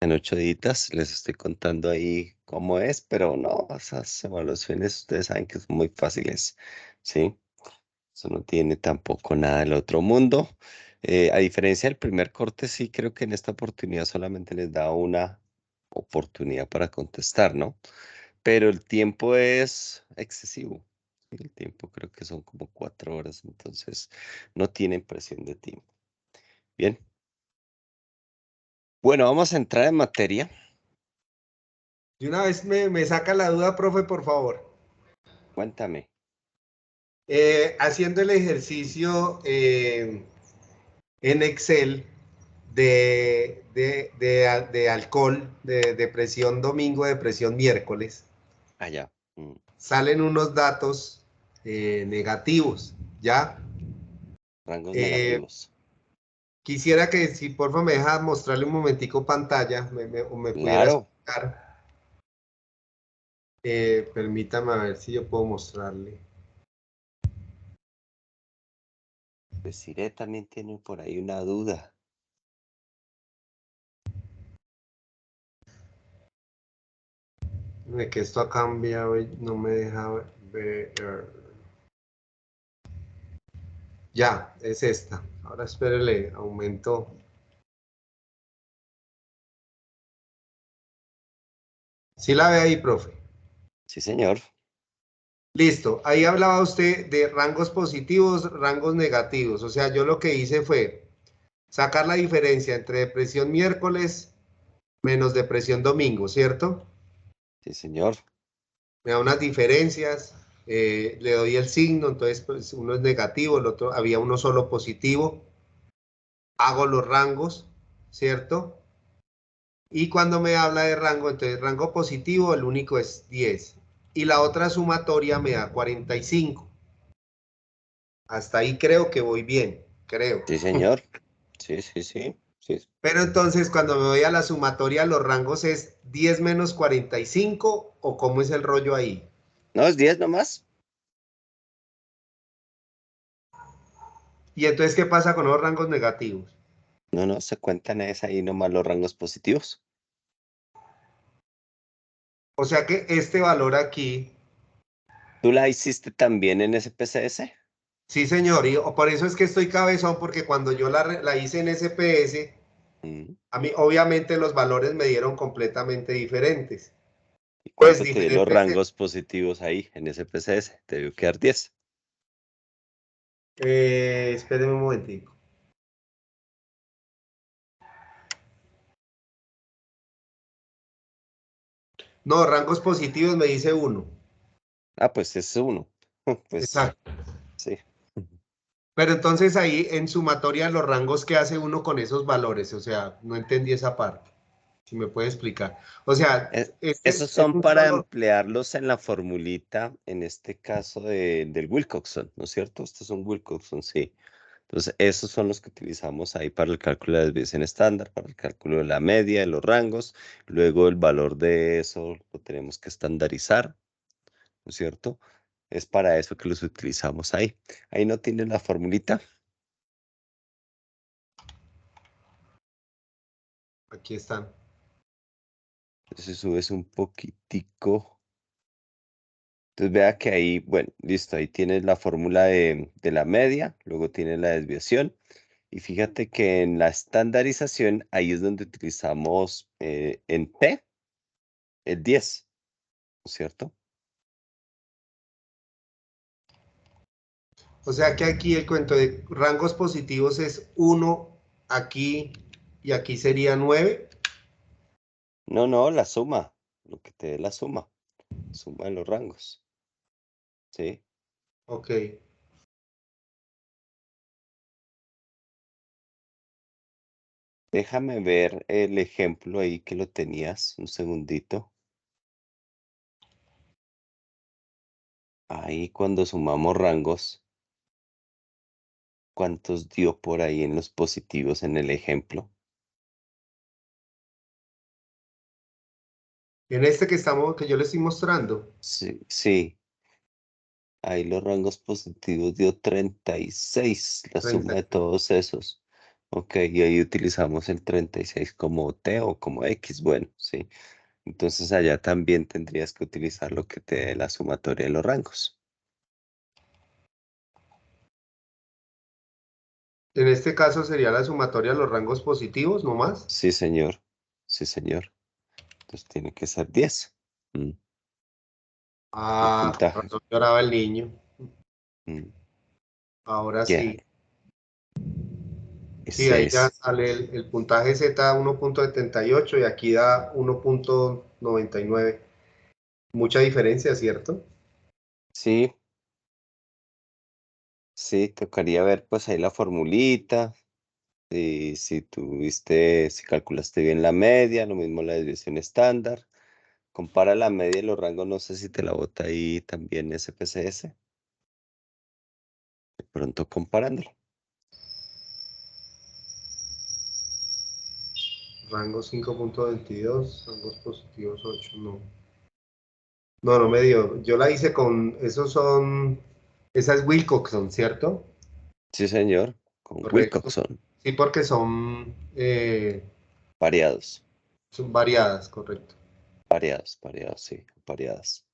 En 8 días les estoy contando ahí cómo es, pero no, esas evaluaciones ustedes saben que son muy fáciles, ¿sí? Eso no tiene tampoco nada del otro mundo. A diferencia del primer corte, sí creo que en esta oportunidad solamente les da una oportunidad para contestar, ¿no? Pero el tiempo es excesivo. Sí, el tiempo creo que son como 4 horas, entonces no tienen presión de tiempo. Bien. Bueno, vamos a entrar en materia. De una vez me saca la duda, profe, por favor. Cuéntame. Haciendo el ejercicio en Excel de alcohol, de presión domingo, de presión miércoles, Allá. salen unos datos negativos, ¿ya? Rangos Eh, negativos. Quisiera que si porfa me deja mostrarle un momentico pantalla, o me pudiera Claro. explicar. Permítame a ver si yo puedo mostrarle. Desiree también tiene por ahí una duda. De que esto ha cambiado y no me deja ver. Ya, es esta. Ahora espérele, aumento. Sí la ve ahí, profe. Sí, señor. Listo. Ahí hablaba usted de rangos positivos, rangos negativos. O sea, yo lo que hice fue sacar la diferencia entre depresión miércoles menos depresión domingo, ¿cierto? Sí, señor. Me da unas diferencias, le doy el signo, entonces pues, uno es negativo, el otro había uno solo positivo. Hago los rangos, ¿cierto? Y cuando me habla de rango, entonces rango positivo, el único es 10. Y la otra sumatoria me da 45. Hasta ahí creo que voy bien, creo. Sí, señor. Sí, sí, sí. Sí. Pero entonces cuando me voy a la sumatoria, los rangos es 10 menos 45 o cómo es el rollo ahí. ¿No es 10 nomás? Y entonces, ¿qué pasa con los rangos negativos? No, no, se cuentan es ahí nomás los rangos positivos. O sea que este valor aquí, ¿Tú la hiciste también en SPSS? sí señor, y por eso es que estoy cabezón, porque cuando yo la hice en SPS, Mm. a mí obviamente los valores me dieron completamente diferentes. ¿Y Pues cuánto te dio los diferentes. rangos positivos ahí en SPSS? Te debió quedar 10. Espérenme un momentico. No, rangos positivos me dice uno. Ah, pues es 1. Pues Exacto. sí. Pero entonces ahí en sumatoria los rangos que hace uno con esos valores, o sea, no entendí esa parte. Si me puede explicar. O sea, Esos es son un para solo. emplearlos en la formulita, en este caso del Wilcoxon, ¿no es cierto? Este es un Wilcoxon, sí. Entonces, esos son los que utilizamos ahí para el cálculo de la desviación estándar, para el cálculo de la media, de los rangos. Luego el valor de eso lo tenemos que estandarizar, ¿no es cierto? Es para eso que los utilizamos ahí. Ahí no tienen la formulita. Aquí están. Entonces subes un poquitico. Entonces vea que ahí, bueno, listo, ahí tienes la fórmula de la media, luego tienes la desviación. Y fíjate que en la estandarización, ahí es donde utilizamos en P el 10, ¿no es cierto? O sea que aquí el cuento de rangos positivos es uno aquí y aquí sería 9. No, no, la suma, lo que te dé la suma de los rangos, ¿sí? Ok. Déjame ver el ejemplo ahí que lo tenías, un segundito. Ahí cuando sumamos rangos, ¿cuántos dio por ahí en los positivos en el ejemplo? En este que yo le estoy mostrando. Sí, sí, ahí los rangos positivos dio 36, la suma 30. de todos esos. Ok, y ahí utilizamos el 36 como T o como X, bueno, sí. Entonces allá también tendrías que utilizar lo que te dé la sumatoria de los rangos. En este caso sería la sumatoria de los rangos positivos, ¿no más? Sí, señor. Sí, señor. Entonces tiene que ser 10. El Ah, con puntaje. razón lloraba el niño. Mm, Ahora Ya, sí. Sí, ese ahí ya es. sale el puntaje Z da 1.78 y aquí da 1.99. Mucha diferencia, ¿cierto? Sí, sí, tocaría ver pues ahí la formulita. Y si tuviste, si calculaste bien la media, lo mismo la desviación estándar. Compara la media y los rangos, no sé si te la bota ahí también SPSS. De pronto comparándolo. Rango 5.22, rangos positivos 8, no. No, no me dio. Yo la hice con, esa es Wilcoxon, ¿cierto? Sí, señor, con Correcto. Wilcoxon, Sí, porque pareados, son variadas, correcto. pareados, sí, pareadas.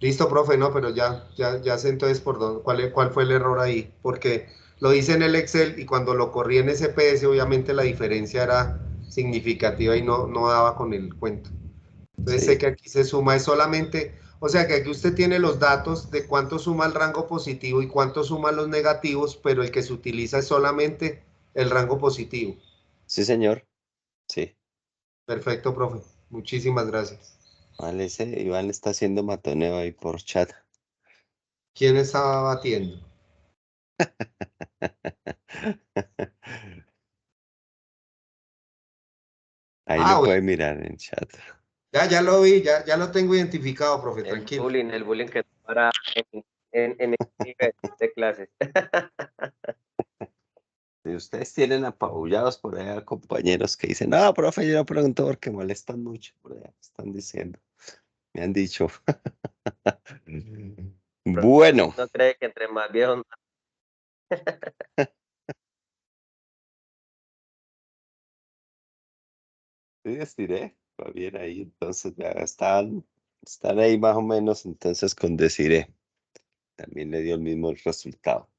Listo, profe, no, pero ya sé entonces por dónde, cuál fue el error ahí, porque lo hice en el Excel y cuando lo corrí en SPS, obviamente la diferencia era significativa y no daba con el cuento. Entonces sé Sí, que aquí se suma, es solamente, o sea que aquí usted tiene los datos de cuánto suma el rango positivo y cuánto suman los negativos, pero el que se utiliza es solamente el rango positivo. sí, señor, sí. Perfecto, profe. Muchísimas gracias. Vale, ese Iván está haciendo matoneo ahí por chat. ¿Quién estaba batiendo? Ahí Ah, lo bueno, puede mirar en chat. ya lo vi, ya lo tengo identificado, profe, El tranquilo. bullying, el bullying que para en el nivel de clases. Si ustedes tienen apabullados por allá compañeros que dicen, no, profe, yo no pregunto porque molestan mucho, por allá están diciendo, me han dicho. Bueno, No cree que entre más viejos, sí, estiré, va bien ahí, entonces ya están ahí más o menos, entonces con Desiree también le dio el mismo resultado.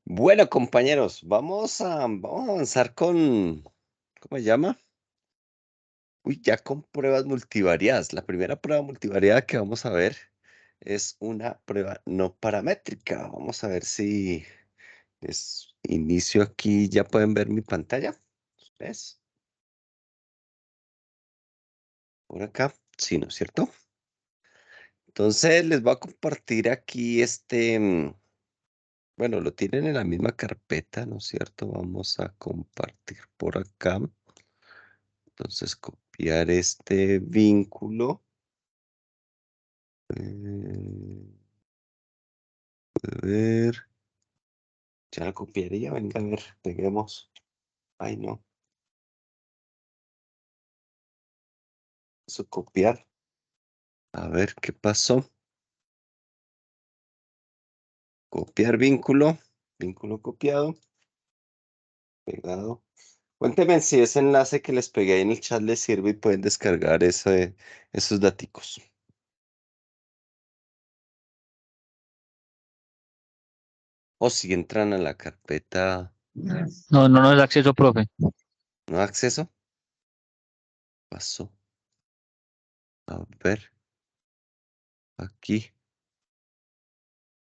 Bueno, compañeros, vamos a avanzar con, ¿cómo se llama? Uy, ya con pruebas multivariadas. La primera prueba multivariada que vamos a ver es una prueba no paramétrica. Vamos a ver si les inicio aquí. ¿Ya pueden ver mi pantalla? ¿Ves? Por acá. Sí, ¿no es cierto? Entonces les voy a compartir aquí bueno, lo tienen en la misma carpeta, ¿no es cierto? Vamos a compartir por acá. Entonces copiar este vínculo. A ver, ya lo copiaría, venga a ver, peguemos. Ay, no, eso copiar. A ver qué pasó. Copiar vínculo, vínculo copiado, pegado. Cuéntenme si ese enlace que les pegué ahí en el chat les sirve y pueden descargar esos daticos. O si entran a la carpeta, No, no nos da acceso, profe. no acceso, pasó. A ver, aquí,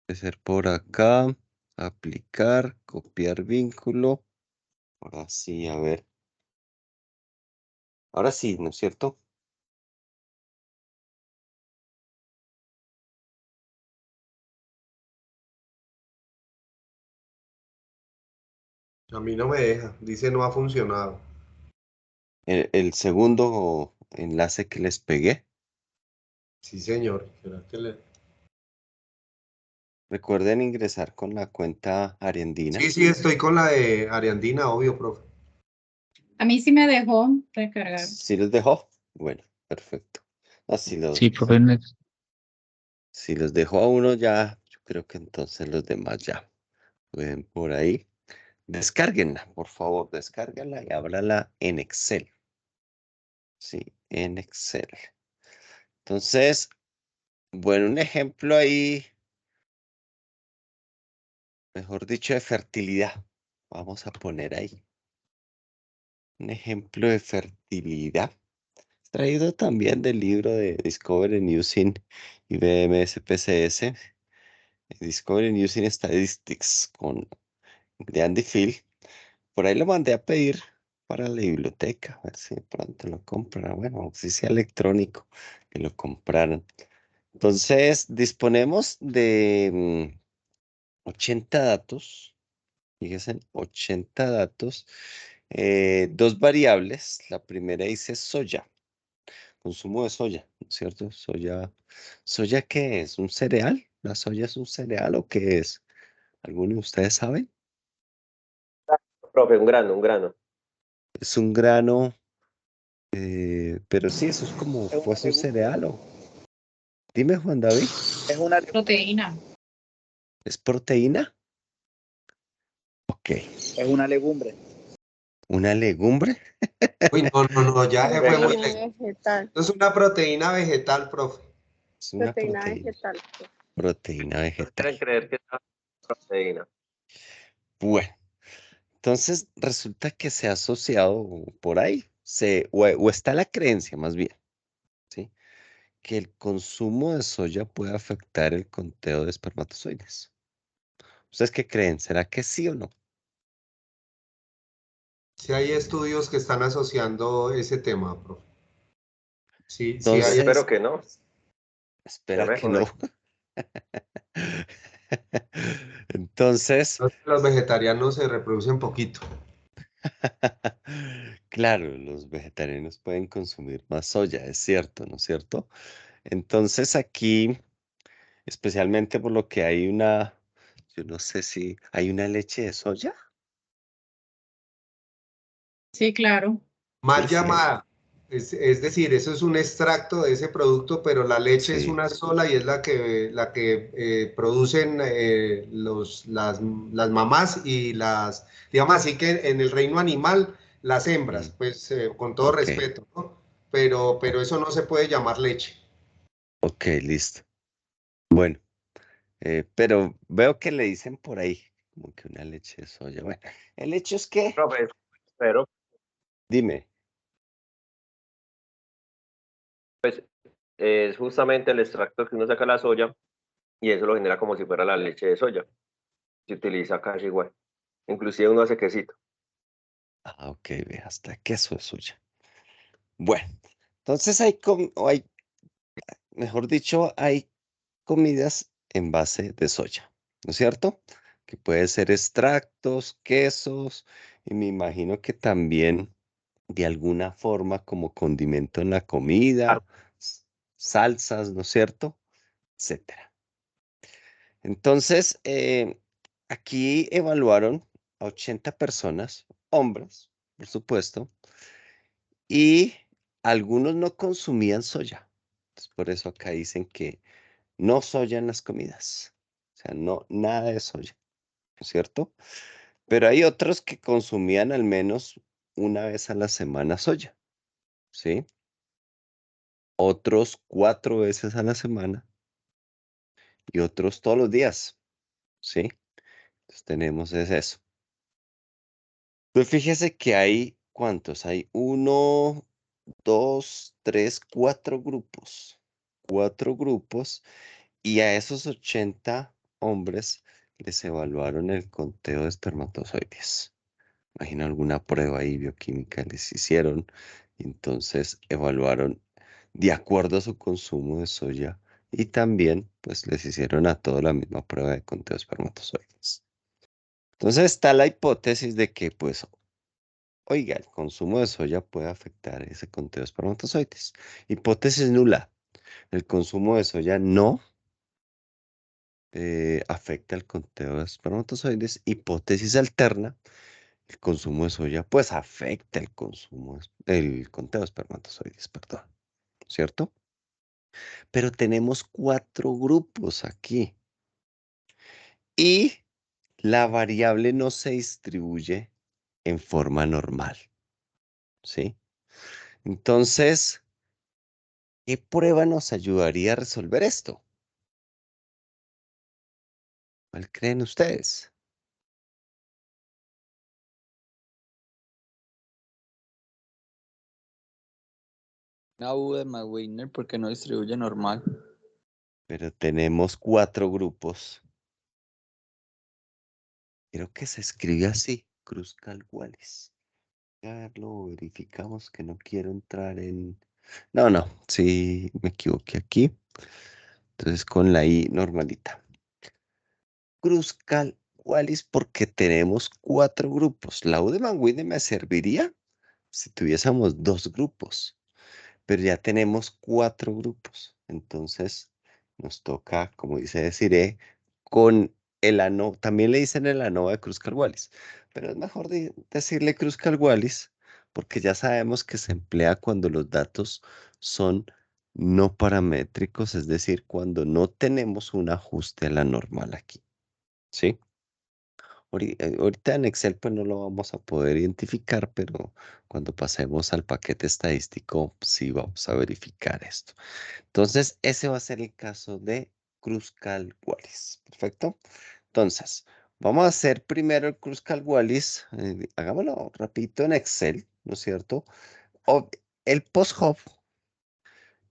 debe ser por acá, aplicar, copiar vínculo. Ahora sí, a ver. Ahora sí, ¿no es cierto? A mí no me deja, dice no ha funcionado. El segundo enlace que les pegué. Sí, señor. ¿Será que Recuerden ingresar con la cuenta Sí, Ariandina. sí, estoy con la de Ariandina, obvio, profe. A mí sí me dejó recargar. ¿Sí los dejó? Bueno, perfecto. Así Sí, profe. si los dejó a uno ya, yo creo que entonces los demás ya pueden por ahí. Descárguenla, por favor, descárguenla y ábrala en Excel. Sí, en Excel. Entonces, bueno, un ejemplo ahí, mejor dicho, de fertilidad. Vamos a poner ahí un ejemplo de fertilidad. Traído también del libro de Discovery Using IBM SPSS, Discovery Using Statistics de Andy Field. Por ahí lo mandé a pedir para la biblioteca, a ver si de pronto lo compran. Bueno, si sea electrónico, que lo compraran. Entonces, disponemos de 80 datos, fíjense, 80 datos, dos variables. La primera dice soya, consumo de soya, ¿no es cierto? ¿Soya qué es? ¿Un cereal? ¿La soya es un cereal o qué es? ¿Alguno de ustedes sabe? Profe, un grano, un grano. Es un grano, pero sí, eso es como Es una fuese un legumbre. cereal o... Dime, Juan David, Es una legumbre. Proteína. ¿es proteína? Ok, Es una legumbre. ¿una legumbre? Uy, no, ya se fue muy Proteína lejos. vegetal. Esto es una proteína vegetal, profe. Es una Proteína proteína, vegetal. proteína No quieren vegetal. creer que es una proteína. Bueno, entonces resulta que se ha asociado por ahí, o está la creencia más bien, ¿sí? Que el consumo de soya puede afectar el conteo de espermatozoides. ¿Ustedes qué creen? ¿Será que sí o no? Sí hay estudios que están asociando ese tema, profe. Sí, sí Yo hay. espero Entonces, que no. Ya espera que no. mejor. Entonces, Los vegetarianos se reproducen poquito. claro, los vegetarianos pueden consumir más soya, es cierto, ¿no es cierto? Entonces aquí, especialmente por lo que hay yo no sé si hay una leche de soya. Sí, claro. Mal Sí, sí hay. llamada. Es decir, eso es un extracto de ese producto, pero la leche es Sí. una sola y es la que producen las mamás y digamos así que en el reino animal, las hembras, Mm, pues con todo ok, respeto, ¿no? Pero eso no se puede llamar leche. ok, listo. Bueno, pero veo que le dicen por ahí como que una leche de soya. Bueno, el hecho es que, Profe, pero dime, es justamente el extracto que uno saca de la soya y eso lo genera como si fuera la leche de soya. Se utiliza casi igual. Inclusive uno hace quesito. ok, ve, hasta queso de soya. Bueno, entonces mejor dicho, hay comidas en base de soya, ¿no es cierto? Que puede ser extractos, quesos, y me imagino que también de alguna forma como condimento en la comida, s- salsas, ¿no es cierto? Etcétera. Entonces, aquí evaluaron a 80 personas, hombres, por supuesto, y algunos no consumían soya. Entonces, por eso acá dicen que no soya en las comidas. O sea, no, nada de soya, ¿no es cierto? Pero hay otros que consumían al menos una vez a la semana soya, ¿sí? Otros 4 veces a la semana y otros todos los días, ¿sí? Entonces tenemos es eso. Pues fíjese que hay, ¿cuántos? Hay 1, 2, 3, 4 grupos. 4 grupos y a esos 80 hombres les evaluaron el conteo de espermatozoides. Imagino alguna prueba ahí bioquímica les hicieron y entonces evaluaron de acuerdo a su consumo de soya y también pues les hicieron a todos la misma prueba de conteo de espermatozoides. Entonces está la hipótesis de que pues, oiga, el consumo de soya puede afectar ese conteo de espermatozoides. Hipótesis nula. El consumo de soya no afecta el conteo de espermatozoides. Hipótesis alterna, el consumo de soya pues afecta el conteo de espermatozoides, perdón, ¿cierto? Pero tenemos 4 grupos aquí y la variable no se distribuye en forma normal, ¿sí? Entonces, ¿qué prueba nos ayudaría a resolver esto? ¿Cuál creen ustedes? Una U de McWigner porque no distribuye normal. Pero tenemos 4 grupos. Creo que se escribe así, Kruskal-Wallis. A ver, lo verificamos que no quiero entrar en... No, sí me equivoqué aquí. Entonces con la I normalita. Kruskal-Wallis porque tenemos 4 grupos. La U de Manguine me serviría si tuviésemos 2 grupos, pero ya tenemos 4 grupos. Entonces nos toca, como dice Desiree, con el ANO, también le dicen el ANOVA de Kruskal-Wallis, pero es mejor decirle Kruskal-Wallis porque ya sabemos que se emplea cuando los datos son no paramétricos, es decir, cuando no tenemos un ajuste a la normal aquí, ¿sí? Ahorita en Excel pues no lo vamos a poder identificar, pero cuando pasemos al paquete estadístico sí vamos a verificar esto. Entonces, ese va a ser el caso de Kruskal-Wallis. Perfecto. Entonces, vamos a hacer primero el Kruskal-Wallis. Hagámoslo rapidito en Excel, ¿no es cierto? O el post-hop.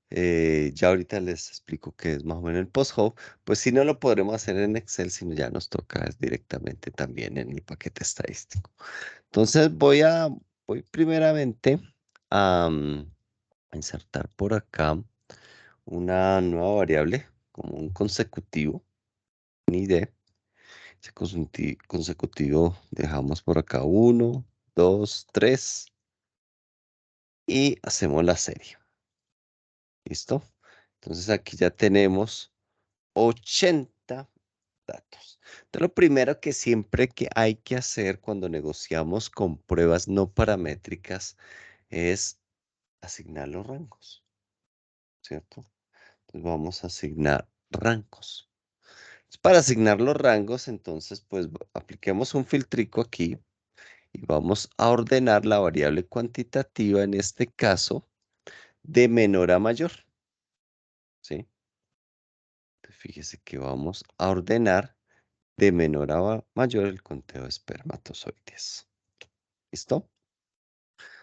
Ya ahorita les explico qué es más o menos el post-hop. Pues si no lo podremos hacer en Excel, sino ya nos toca directamente también en el paquete estadístico. Entonces voy primeramente a insertar por acá una nueva variable como un consecutivo, un ID. Ese consecutivo dejamos por acá 1, 2, 3 y hacemos la serie. ¿Listo? Entonces aquí ya tenemos 80 datos. Entonces lo primero que siempre que hay que hacer cuando negociamos con pruebas no paramétricas es asignar los rangos, ¿cierto? Entonces vamos a asignar rangos. Para asignar los rangos, entonces, pues apliquemos un filtrico aquí y vamos a ordenar la variable cuantitativa, en este caso, de menor a mayor, ¿sí? Entonces, fíjese que vamos a ordenar de menor a mayor el conteo de espermatozoides. ¿Listo?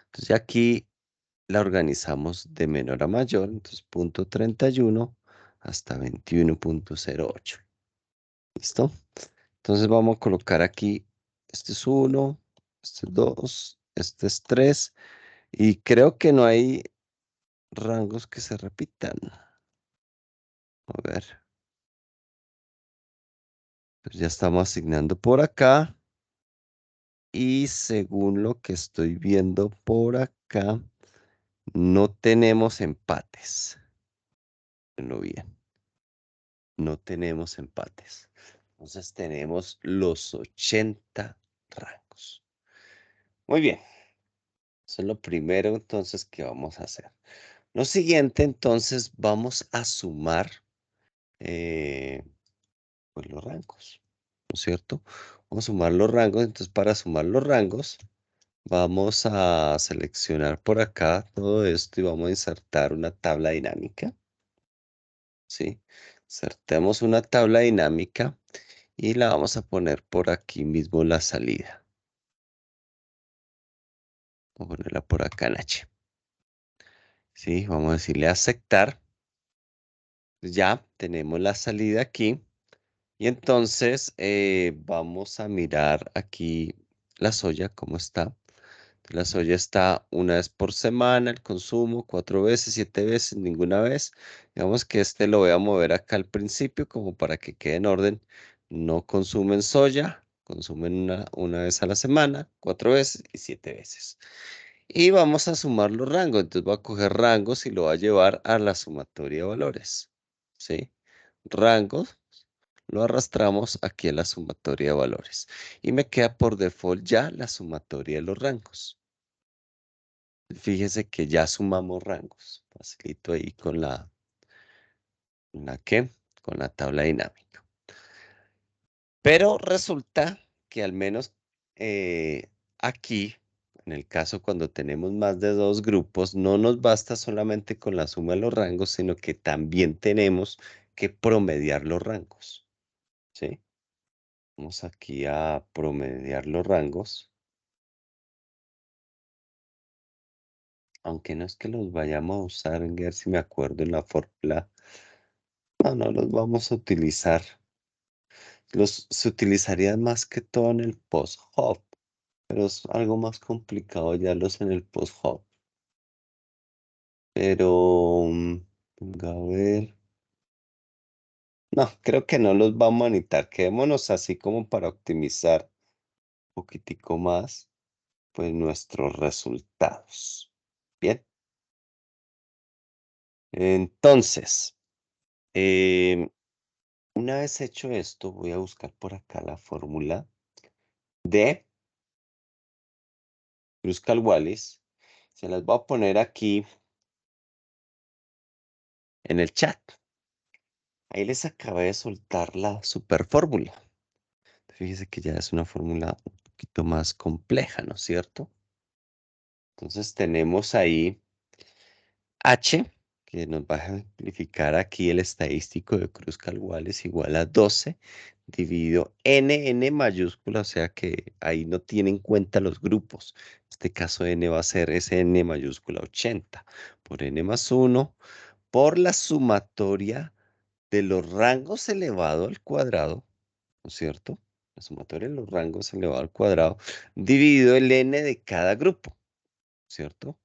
Entonces, ya aquí la organizamos de menor a mayor, entonces punto 31 hasta 21.08. ¿Listo? Entonces vamos a colocar aquí, este es 1, este es 2, este es 3, y creo que no hay rangos que se repitan. A ver, pues ya estamos asignando por acá, y según lo que estoy viendo por acá, no tenemos empates. Lo bien, no tenemos empates. Entonces tenemos los 80 rangos. Muy bien. Eso es lo primero entonces que vamos a hacer. Lo siguiente entonces vamos a sumar pues los rangos, ¿no es cierto? Vamos a sumar los rangos, entonces para sumar los rangos vamos a seleccionar por acá todo esto y vamos a insertar una tabla dinámica, ¿sí? Insertemos una tabla dinámica y la vamos a poner por aquí mismo la salida. Vamos a ponerla por acá en H. ¿Sí? Vamos a decirle aceptar. Ya tenemos la salida aquí. Y entonces vamos a mirar aquí la soya, cómo está. La soya está una vez por semana, el consumo, 4 veces, 7 veces, ninguna vez. Digamos que este lo voy a mover acá al principio como para que quede en orden. No consumen soya, consumen una vez a la semana, 4 veces y 7 veces. Y vamos a sumar los rangos. Entonces voy a coger rangos y lo voy a llevar a la sumatoria de valores. ¿Sí? Rangos lo arrastramos aquí a la sumatoria de valores. Y me queda por default ya la sumatoria de los rangos. Fíjese que ya sumamos rangos. Facilito ahí ¿qué? Con la tabla dinámica. Pero resulta que al menos aquí, en el caso cuando tenemos más de dos grupos, no nos basta solamente con la suma de los rangos, sino que también tenemos que promediar los rangos, ¿sí? Vamos aquí a promediar los rangos. Aunque no es que los vayamos a usar, a ver si me acuerdo en la fórmula. No los vamos a utilizar. Se utilizarían más que todo en el post-hop, pero es algo más complicado ya los en el post-hop. Pero, venga a ver. No, creo que no los vamos a necesitar. Quedémonos así como para optimizar un poquitico más, pues nuestros resultados. Bien. Entonces, una vez hecho esto, voy a buscar por acá la fórmula de Kruskal-Wallis. Se las voy a poner aquí en el chat. Ahí les acabé de soltar la super fórmula. Fíjese que ya es una fórmula un poquito más compleja, ¿no es cierto? Entonces tenemos ahí H, que nos va a ejemplificar aquí el estadístico de Kruskal-Wallis igual a 12 dividido N mayúscula, o sea que ahí no tiene en cuenta los grupos. En este caso N va a ser ese N mayúscula 80 por N más 1 por la sumatoria de los rangos elevado al cuadrado, ¿no es cierto? La sumatoria de los rangos elevado al cuadrado dividido el N de cada grupo, ¿cierto?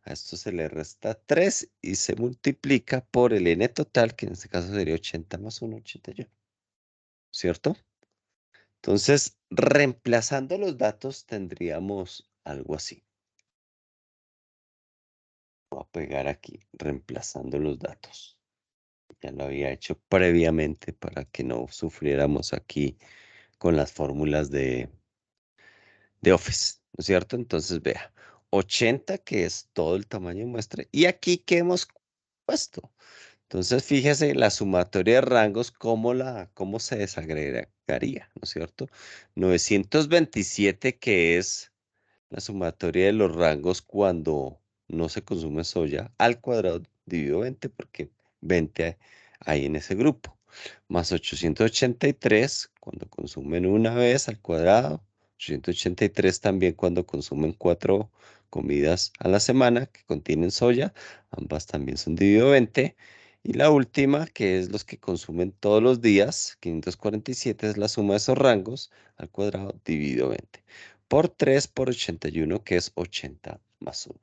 A esto se le resta 3 y se multiplica por el N total, que en este caso sería 80 más 1, 81. ¿Cierto? Entonces, reemplazando los datos, tendríamos algo así. Voy a pegar aquí, reemplazando los datos. Ya lo había hecho previamente para que no sufriéramos aquí con las fórmulas de Office, ¿no es cierto? Entonces, vea, 80, que es todo el tamaño de muestra, y aquí, ¿qué hemos puesto? Entonces, fíjese la sumatoria de rangos, cómo se desagregaría, ¿no es cierto? 927, que es la sumatoria de los rangos cuando no se consume soya, al cuadrado dividido 20, porque 20 hay en ese grupo. Más 883 cuando consumen una vez al cuadrado. 883 también cuando consumen 4 comidas a la semana que contienen soya. Ambas también son dividido 20. Y la última, que es los que consumen todos los días, 547 es la suma de esos rangos al cuadrado dividido 20. Por 3 por 81, que es 80 más 1.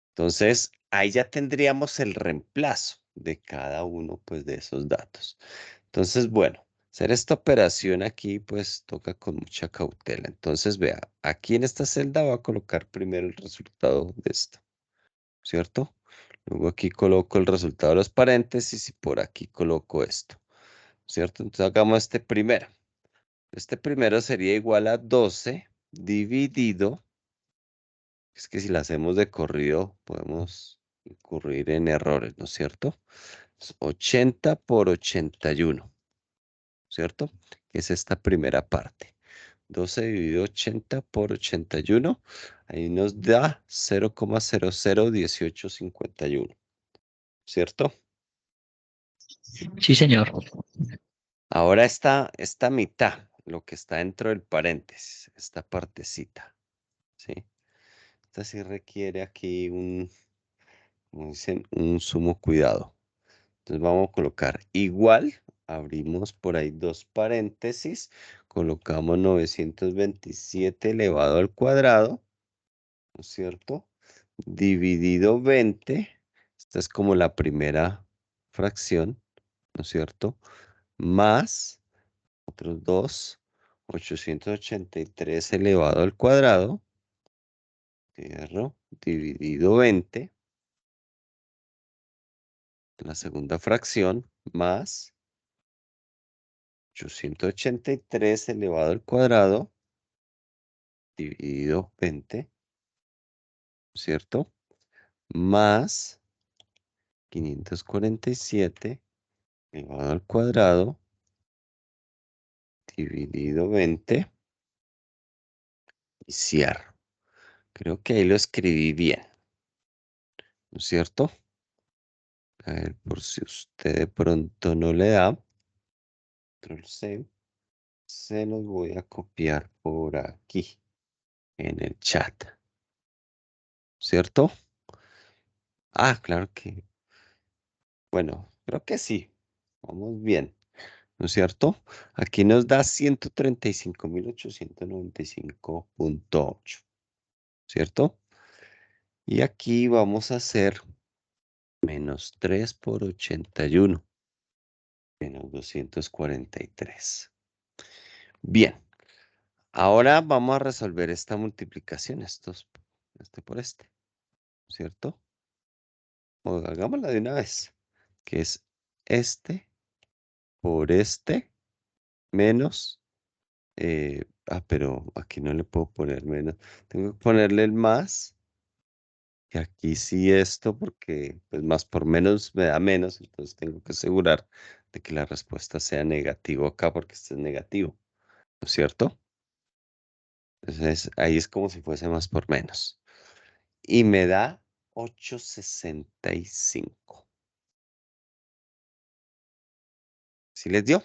Entonces, ahí ya tendríamos el reemplazo de cada uno pues, de esos datos. Entonces, bueno, hacer esta operación aquí pues toca con mucha cautela. Entonces, vea, aquí en esta celda voy a colocar primero el resultado de esto, ¿cierto? Luego aquí coloco el resultado de los paréntesis y por aquí coloco esto, ¿cierto? Entonces hagamos este primero. Este primero sería igual a 12 dividido, es que si lo hacemos de corrido podemos incurrir en errores, ¿no es cierto? 80 por 81, ¿cierto? Que es esta primera parte. 12 dividido 80 por 81, ahí nos da 0,001851, ¿cierto? Sí, señor. Ahora esta mitad, lo que está dentro del paréntesis, esta partecita, ¿sí? Esta sí requiere aquí como dicen, un sumo cuidado. Entonces vamos a colocar igual, abrimos por ahí dos paréntesis, colocamos 927 elevado al cuadrado, ¿no es cierto? Dividido 20, esta es como la primera fracción, ¿no es cierto? Más otros dos, 883 elevado al cuadrado, cierro, dividido 20, la segunda fracción, más 883 elevado al cuadrado, dividido 20, ¿cierto? Más 547 elevado al cuadrado, dividido 20 y cierro. Creo que ahí lo escribí bien, ¿no es cierto? A ver, por si usted de pronto no le da, Control C, se los voy a copiar por aquí, en el chat, ¿cierto? Ah, claro que, bueno, creo que sí, vamos bien, ¿no es cierto? Aquí nos da 135.895.8, ¿cierto? Y aquí vamos a hacer menos 3 por 81, menos 243. Bien, ahora vamos a resolver esta multiplicación, este por este, ¿cierto? O hagámosla de una vez, que es este por este menos, pero aquí no le puedo poner menos, tengo que ponerle el más, y aquí sí esto, porque pues más por menos me da menos, entonces tengo que asegurar de que la respuesta sea negativo acá, porque este es negativo, ¿no es cierto? Entonces ahí es como si fuese más por menos. Y me da 865. ¿Sí les dio?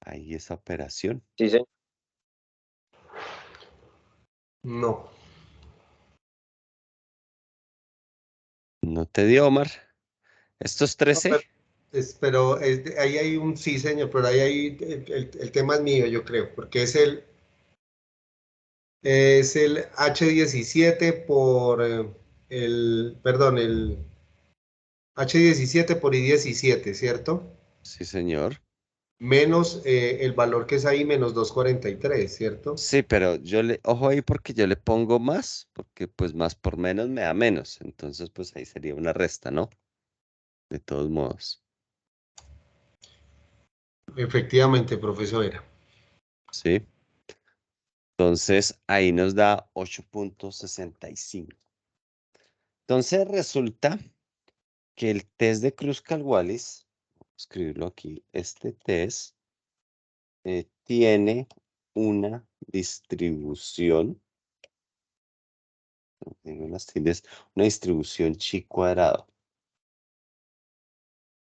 Ahí esa operación. Sí, señor. No. ¿No te dio, Omar? ¿Esto es No, 13? ahí hay un sí, señor, pero el tema es mío, yo creo, porque es el H17 por perdón, el H17 por I17, ¿cierto? Sí, señor. Menos el valor que es ahí, menos 243, ¿cierto? Sí, pero ojo ahí porque yo le pongo más, porque pues más por menos me da menos. Entonces, pues ahí sería una resta, ¿no? De todos modos. Efectivamente, profesora. Sí. Entonces, ahí nos da 8.65. Entonces, resulta que el test de Kruskal-Wallis, voy a escribirlo aquí, este test tiene una distribución, una distribución chi cuadrado.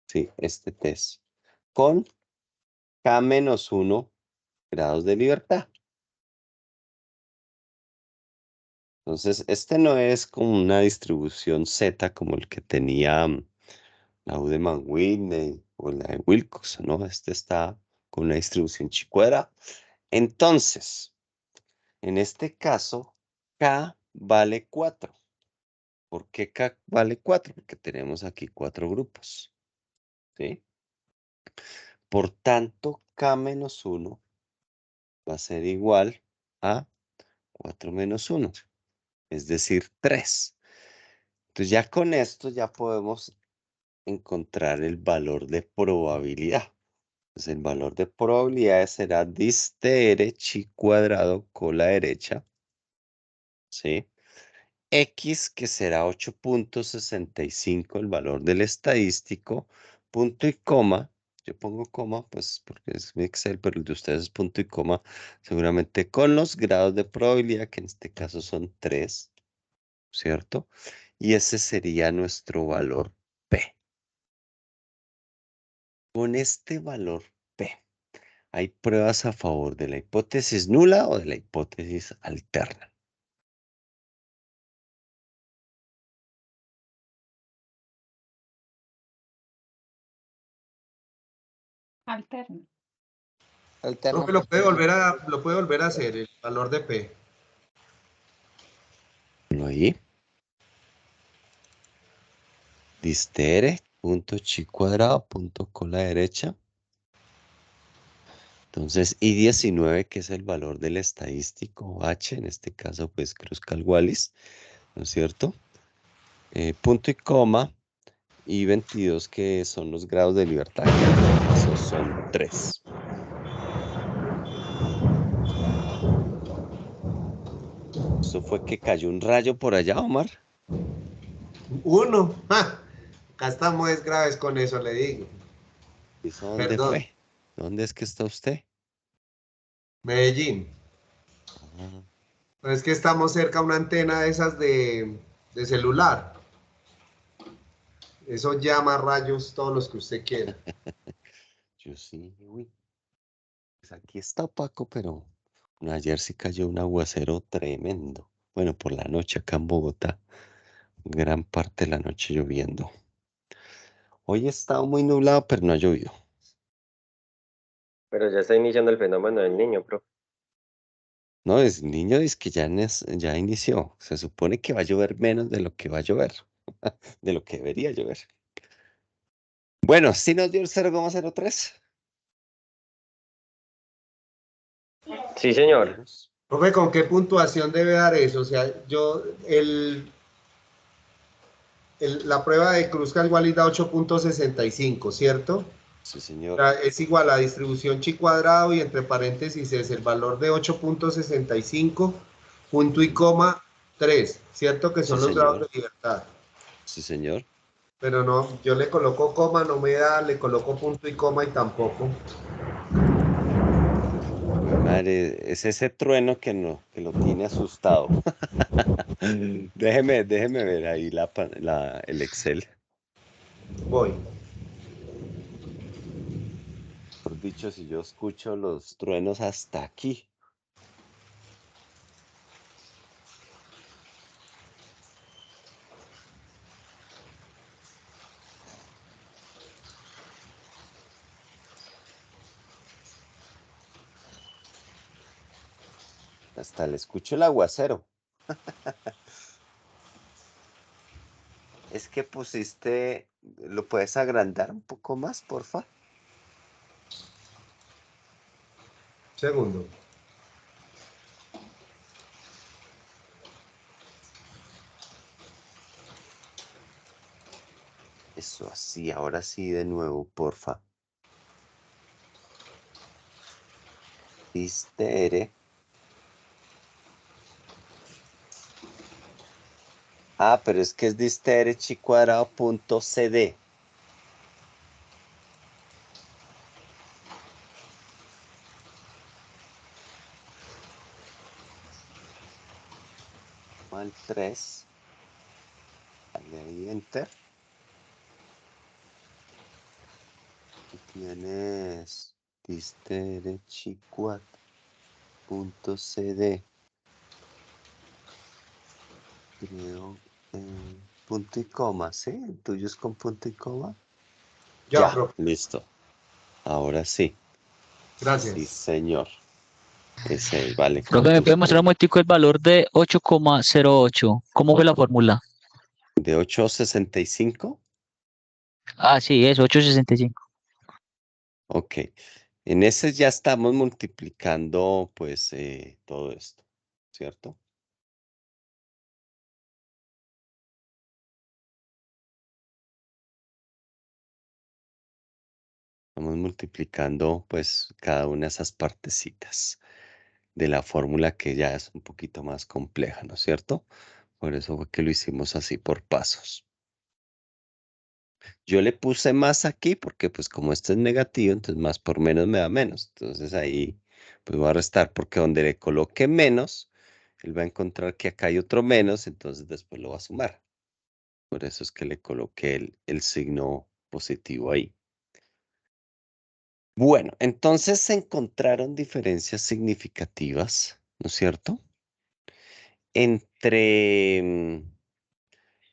Sí, este test. Con K-1 grados de libertad. Entonces, este no es como una distribución Z como el que tenía la U de Mann-Whitney o la de Wilcox, ¿no? Este está con una distribución chi cuadrada. Entonces, en este caso, K vale 4. ¿Por qué K vale 4? Porque tenemos aquí 4 grupos, ¿sí? Por tanto, K-1 va a ser igual a 4 menos 1, es decir, 3. Entonces ya con esto ya podemos encontrar el valor de probabilidad. Entonces el valor de probabilidad será dist chi cuadrado con la derecha, ¿sí? X, que será 8.65, el valor del estadístico, punto y coma. Yo pongo coma, pues porque es mi Excel, pero el de ustedes es punto y coma, seguramente con los grados de probabilidad, que en este caso son 3, ¿cierto? Y ese sería nuestro valor P. Con este valor P, ¿hay pruebas a favor de la hipótesis nula o de la hipótesis alterna? Alterno. Alterna, Profe, profesor. lo puede volver a hacer, el valor de P. ¿No ahí? Distere, punto chi cuadrado, punto con la derecha. Entonces, I19, que es el valor del estadístico H, en este caso, pues Kruskal-Wallis, ¿no es cierto? Punto y coma, y 22, que son los grados de libertad, que en este caso son 3. Eso fue que cayó un rayo por allá, Omar. Uno. ¡Ja! Acá estamos graves con eso, le digo. ¿Y eso dónde Perdón. fue? ¿Dónde es que está usted? Medellín. Ah, No es que estamos cerca a una antena de esas de celular. Eso llama rayos todos los que usted quiera. yo sí, uy. Pues aquí está Paco, pero ayer sí cayó un aguacero tremendo. Bueno, por la noche acá en Bogotá, gran parte de la noche lloviendo. Hoy ha estado muy nublado, pero no ha llovido. Pero ya está iniciando el fenómeno del niño, bro. No, es niño, es que ya inició. Se supone que va a llover menos de lo que va a llover, de lo que debería llover. Bueno, sí nos dio el 0,03, Sí, señor. compañeros. Profe, ¿con qué puntuación debe dar eso? O sea, la prueba de Cruz-Calguali da 8.65, ¿cierto? Sí, O señor. sea, es igual a distribución chi cuadrado y entre paréntesis es el valor de 8.65, punto y coma 3, ¿cierto? Que Sí, son los grados señor. de libertad. Sí, señor. Pero no, yo le coloco coma, no me da, le coloco punto y coma y tampoco. Jue madre, es ese trueno que no, que lo tiene asustado. Déjeme ver ahí el Excel. Voy. Por dicho, si yo escucho los truenos hasta aquí. Hasta le escucho el aguacero. Es que pusiste, ¿lo puedes agrandar un poco más, porfa? Segundo. Eso así, ahora sí de nuevo, porfa. Distere. Ah, pero es que es distere chi cuadrado punto cd. Al 3. Dale ahí, enter. Y tienes distere chi punto cd. Creo, punto y coma, ¿sí? ¿El tuyo es con punto y coma? Ya, Ya, profe. listo. Ahora sí. Sí, Gracias. señor. Ese es, vale, Profe, ¿me puede mostrar un momentico el valor de 8,08? ¿Cómo fue la fórmula? de 8,65. Ah, sí, es 8,65. Ok. En ese ya estamos multiplicando, pues, todo esto, ¿cierto? Estamos multiplicando, pues, cada una de esas partecitas de la fórmula que ya es un poquito más compleja, ¿no es cierto? Por eso fue que lo hicimos así por pasos. Yo le puse más aquí porque pues como esto es negativo, entonces más por menos me da menos. Entonces ahí pues voy a restar porque donde le coloque menos, él va a encontrar que acá hay otro menos, entonces después lo va a sumar. Por eso es que le coloqué el signo positivo ahí. Bueno, entonces se encontraron diferencias significativas, ¿no es cierto? Entre,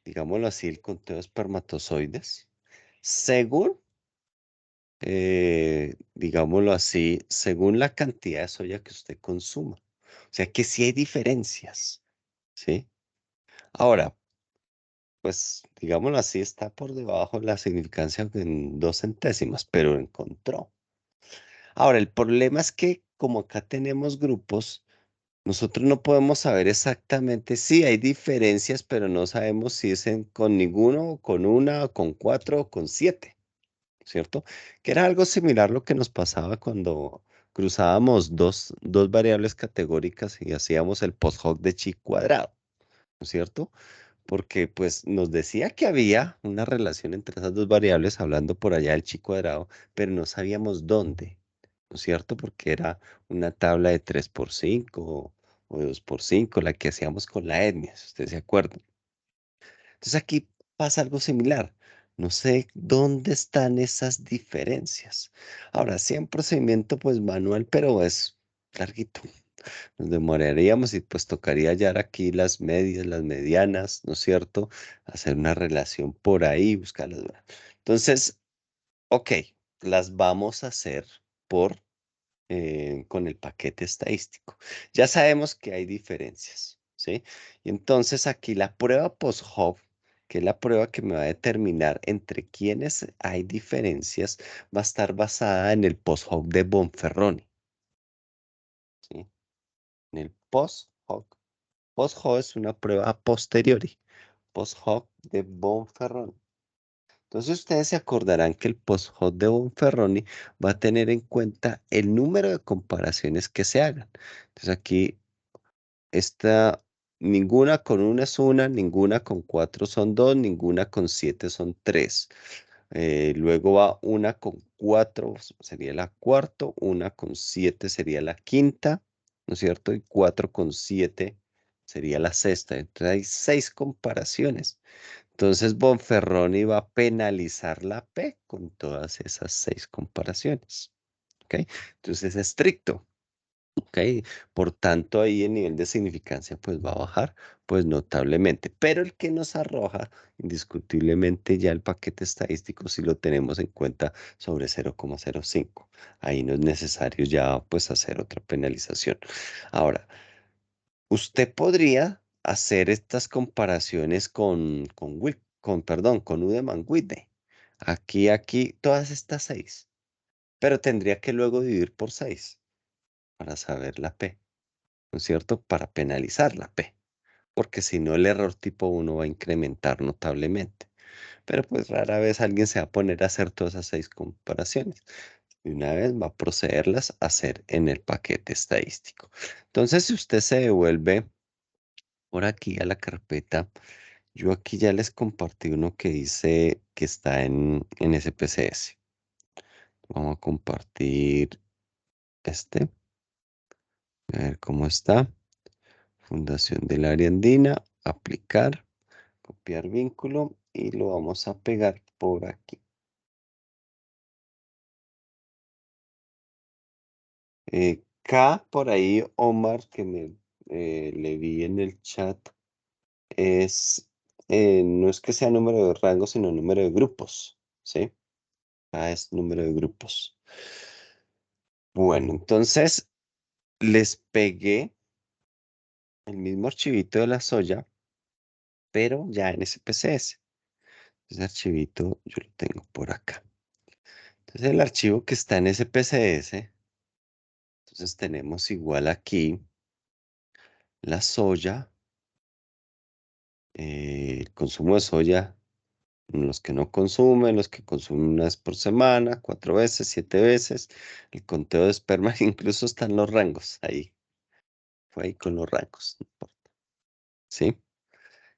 digámoslo así, el conteo de espermatozoides, según digámoslo así, según la cantidad de soya que usted consuma. O sea que sí hay diferencias, ¿sí? Ahora, pues, digámoslo así, está por debajo la significancia en 2 centésimas, pero encontró. Ahora, el problema es que como acá tenemos grupos, nosotros no podemos saber exactamente si hay diferencias, pero no sabemos si es con ninguno, con una, con 4 o con 7. ¿Cierto? Que era algo similar lo que nos pasaba cuando cruzábamos dos variables categóricas y hacíamos el post-hoc de chi cuadrado, ¿no es cierto? Porque pues nos decía que había una relación entre esas dos variables hablando por allá del chi cuadrado, pero no sabíamos dónde. ¿no es cierto? Porque era una tabla de 3×5 o de 2×5, la que hacíamos con la etnia, si ustedes se acuerdan. Entonces aquí pasa algo similar. No sé dónde están esas diferencias. Ahora, sí, un procedimiento pues manual, pero es larguito. Nos demoraríamos y pues tocaría hallar aquí las medias, las medianas, ¿no es cierto? Hacer una relación por ahí, buscarlas. Entonces, ok, las vamos a hacer por con el paquete estadístico. Ya sabemos que hay diferencias, ¿sí? Y entonces aquí la prueba post-hoc, que es la prueba que me va a determinar entre quiénes hay diferencias, va a estar basada en el post-hoc de Bonferroni, ¿sí? En el post-hoc. Post-hoc es una prueba a posteriori. Post-hoc de Bonferroni. Entonces ustedes se acordarán que el post-hoc de Bonferroni va a tener en cuenta el número de comparaciones que se hagan. Entonces aquí está ninguna con una es una, ninguna con 4 son 2, ninguna con 7 son 3. Luego va una con 4, sería la cuarta, una con 7 sería la quinta, ¿no es cierto? Y 4 con 7 sería la sexta. Entonces hay 6 comparaciones. Entonces Bonferroni va a penalizar la P con todas esas 6 comparaciones. ¿Ok? Entonces es estricto. ¿Ok? Por tanto, ahí el nivel de significancia pues va a bajar pues notablemente. Pero el que nos arroja indiscutiblemente ya el paquete estadístico si lo tenemos en cuenta sobre 0,05. Ahí no es necesario ya pues hacer otra penalización. Ahora, usted podría hacer estas comparaciones con Udemann-Whitney. Aquí, todas estas 6. Pero tendría que luego dividir por 6 para saber la P, ¿no es cierto? Para penalizar la P. Porque si no, el error tipo 1 va a incrementar notablemente. Pero pues rara vez alguien se va a poner a hacer todas esas 6 comparaciones. Y una vez va a procederlas a hacer en el paquete estadístico. Entonces, si usted se devuelve por aquí a la carpeta, yo aquí ya les compartí uno que dice que está en SPSS. Vamos a compartir este. A ver cómo está. Fundación del Área Andina. Aplicar. Copiar vínculo. Y lo vamos a pegar por aquí. K por ahí, Omar, que le vi en el chat, no es que sea número de rangos, sino número de grupos, ¿sí? K es número de grupos. Bueno, entonces les pegué el mismo archivito de la soya, pero ya en SPSS. Ese archivito yo lo tengo por acá. Entonces el archivo que está en SPSS, entonces tenemos igual aquí la soya, el consumo de soya, los que no consumen, los que consumen una vez por semana, 4 veces, 7 veces, el conteo de esperma, incluso están los rangos ahí. Fue ahí con los rangos, no importa. ¿Sí?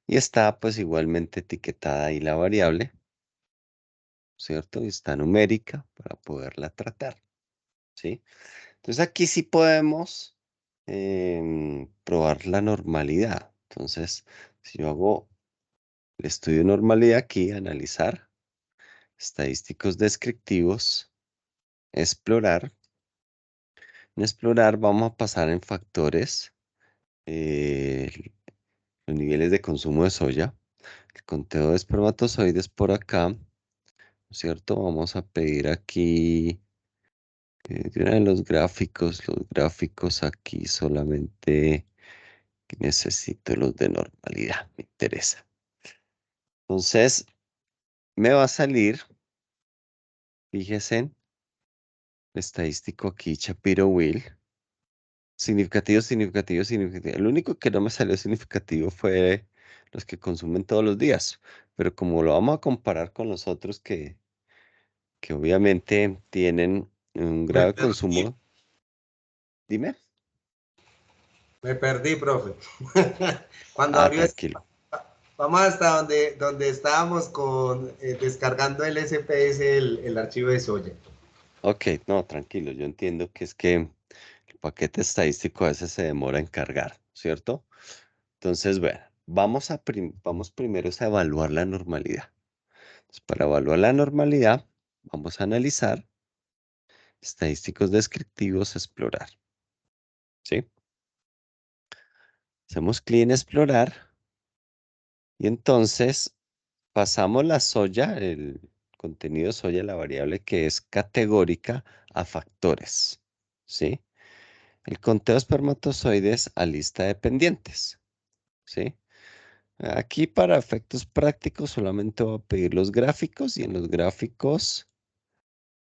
Y está pues igualmente etiquetada ahí la variable, ¿cierto? Y está numérica para poderla tratar, ¿sí? Entonces aquí sí podemos probar la normalidad. Entonces, si yo hago el estudio de normalidad aquí, analizar, estadísticos descriptivos, explorar. En explorar vamos a pasar en factores, los niveles de consumo de soya, el conteo de espermatozoides por acá, ¿no es cierto? Vamos a pedir aquí de una de los gráficos aquí solamente necesito los de normalidad, me interesa. Entonces, me va a salir, fíjense, el estadístico aquí, Shapiro-Wilk, significativo, significativo, significativo. El único que no me salió significativo fue los que consumen todos los días, pero como lo vamos a comparar con los otros que obviamente tienen un Me grado de perdí, consumo, dime. me perdí, profe. Cuando abrió, Tranquilo. vamos hasta donde estábamos descargando el SPS, el archivo de soya. Ok, no, tranquilo, yo entiendo que es que el paquete estadístico a veces se demora en cargar, ¿cierto? Entonces, bueno, vamos primero a evaluar la normalidad. Entonces, para evaluar la normalidad, vamos a analizar estadísticos descriptivos, explorar, ¿sí? Hacemos clic en explorar y entonces pasamos la soya, el contenido de soya, la variable que es categórica, a factores, ¿sí? El conteo de espermatozoides a lista de pendientes, ¿sí? Aquí para efectos prácticos solamente voy a pedir los gráficos y en los gráficos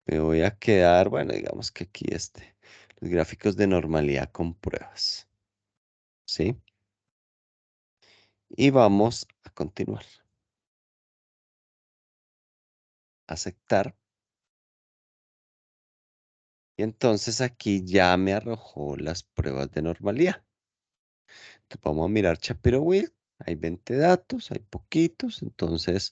me voy a quedar, bueno, digamos que aquí los gráficos de normalidad con pruebas, ¿sí? Y vamos a continuar. Aceptar. Y entonces aquí ya me arrojó las pruebas de normalidad. Entonces vamos a mirar Shapiro-Wilk. Hay 20 datos, hay poquitos. Entonces,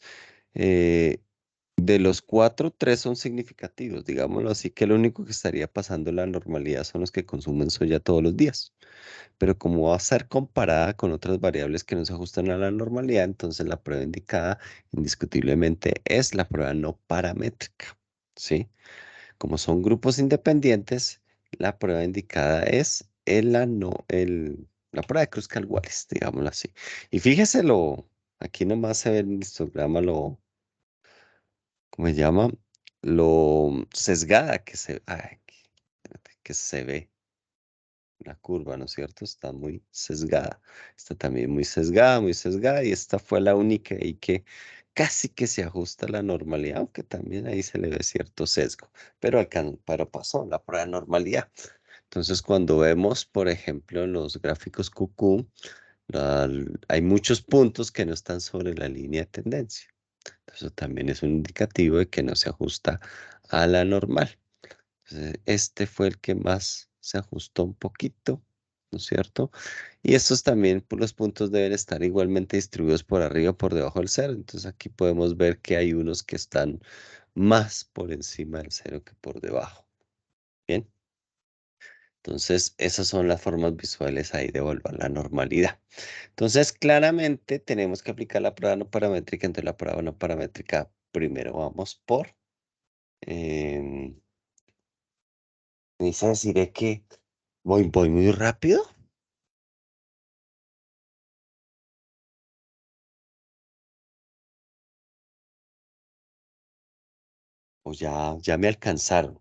de los 4, 3 son significativos. Digámoslo así, que lo único que estaría pasando la normalidad son los que consumen soya todos los días. Pero como va a ser comparada con otras variables que no se ajustan a la normalidad, entonces la prueba indicada indiscutiblemente es la prueba no paramétrica, ¿sí? Como son grupos independientes, la prueba indicada es la prueba de Cruz-Wallis, digámoslo así. Y fíjese aquí nomás se ve en el histograma ¿cómo se llama? Lo sesgada que se ve la curva, ¿no es cierto? Está muy sesgada. Está también muy sesgada, y esta fue la única y que casi que se ajusta a la normalidad, aunque también ahí se le ve cierto sesgo, pero pasó la prueba de normalidad. Entonces, cuando vemos, por ejemplo, en los gráficos QQ, hay muchos puntos que no están sobre la línea de tendencia. Eso también es un indicativo de que no se ajusta a la normal. Entonces, este fue el que más se ajustó un poquito, ¿no es cierto? Y estos también, pues, los puntos deben estar igualmente distribuidos por arriba o por debajo del cero. Entonces aquí podemos ver que hay unos que están más por encima del cero que por debajo. Bien. Entonces, esas son las formas visuales ahí de evaluar la normalidad. Entonces, claramente tenemos que aplicar la prueba no paramétrica. Entonces, la prueba no paramétrica, primero vamos por... em, me dice decir que voy muy rápido. O ya me alcanzaron.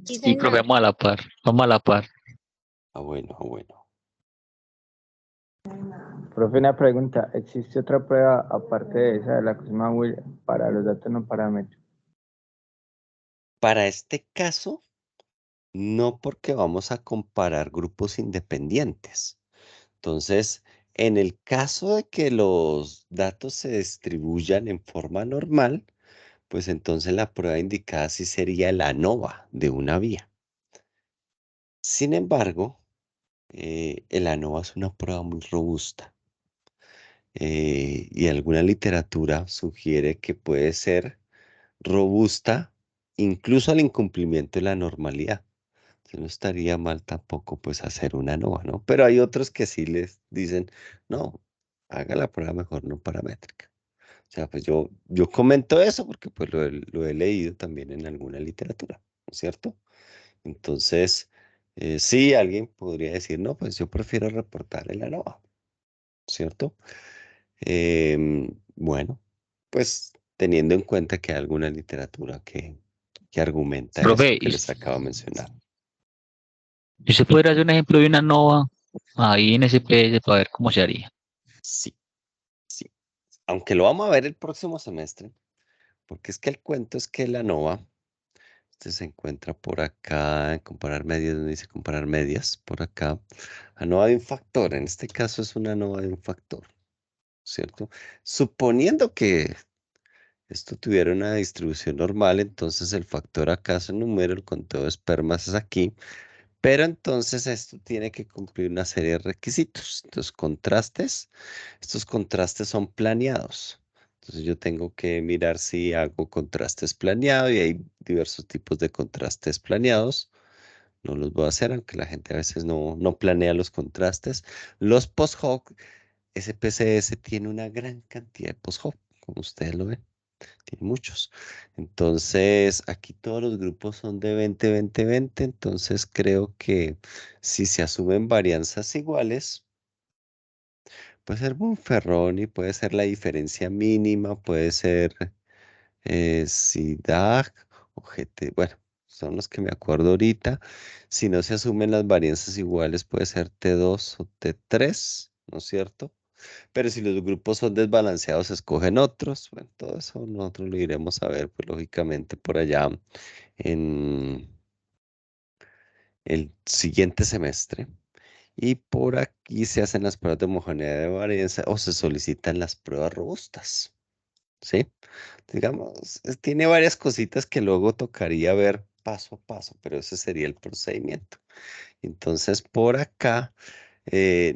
Sí, profe, vamos a la par, vamos a la par. Ah, bueno, ah, bueno. Profe, una pregunta. ¿Existe otra prueba aparte de esa de la que se llama Will para los datos no parámetros? Para este caso, no, porque vamos a comparar grupos independientes. Entonces, en el caso de que los datos se distribuyan en forma normal, pues entonces la prueba indicada sí sería la ANOVA de una vía. Sin embargo, el ANOVA es una prueba muy robusta, y alguna literatura sugiere que puede ser robusta incluso al incumplimiento de la normalidad. Entonces, no estaría mal tampoco pues hacer una ANOVA, ¿no? Pero hay otros que sí les dicen, no, haga la prueba mejor no paramétrica. O sea, pues yo comento eso porque pues lo he leído también en alguna literatura, ¿no es cierto? Entonces, sí, alguien podría decir, no, pues yo prefiero reportar en la NOVA, ¿cierto? Bueno, pues teniendo en cuenta que hay alguna literatura que argumenta esto Profe, que les acabo de mencionar. ¿y usted podría hacer un ejemplo de una nova ahí en SPS para ver cómo se haría? Sí, sí. Aunque lo vamos a ver el próximo semestre, porque es que el cuento es que la NOVA, este se encuentra por acá, en comparar medias, donde dice comparar medias, por acá. ANOVA de un factor, en este caso es una ANOVA de un factor, ¿cierto? Suponiendo que esto tuviera una distribución normal, entonces el factor acá es un número, el conteo de espermas es aquí, pero entonces esto tiene que cumplir una serie de requisitos. Estos contrastes son planeados. Entonces yo tengo que mirar si hago contrastes planeados y hay diversos tipos de contrastes planeados. No los voy a hacer, aunque la gente a veces no planea los contrastes. Los post-hoc, SPSS tiene una gran cantidad de post-hoc, como ustedes lo ven, tiene muchos. Entonces, aquí todos los grupos son de 20, 20, 20. Entonces, creo que si se asumen varianzas iguales, puede ser Bonferroni, puede ser la diferencia mínima, puede ser SIDAG o GT, bueno, son los que me acuerdo ahorita. Si no se asumen las varianzas iguales, puede ser T2 o T3, ¿no es cierto? Pero si los grupos son desbalanceados, escogen otros. Bueno, todo eso nosotros lo iremos a ver, pues lógicamente por allá en el siguiente semestre. Y por aquí se hacen las pruebas de homogeneidad de varianza o se solicitan las pruebas robustas. ¿Sí? Digamos, tiene varias cositas que luego tocaría ver paso a paso, pero ese sería el procedimiento. Entonces, por acá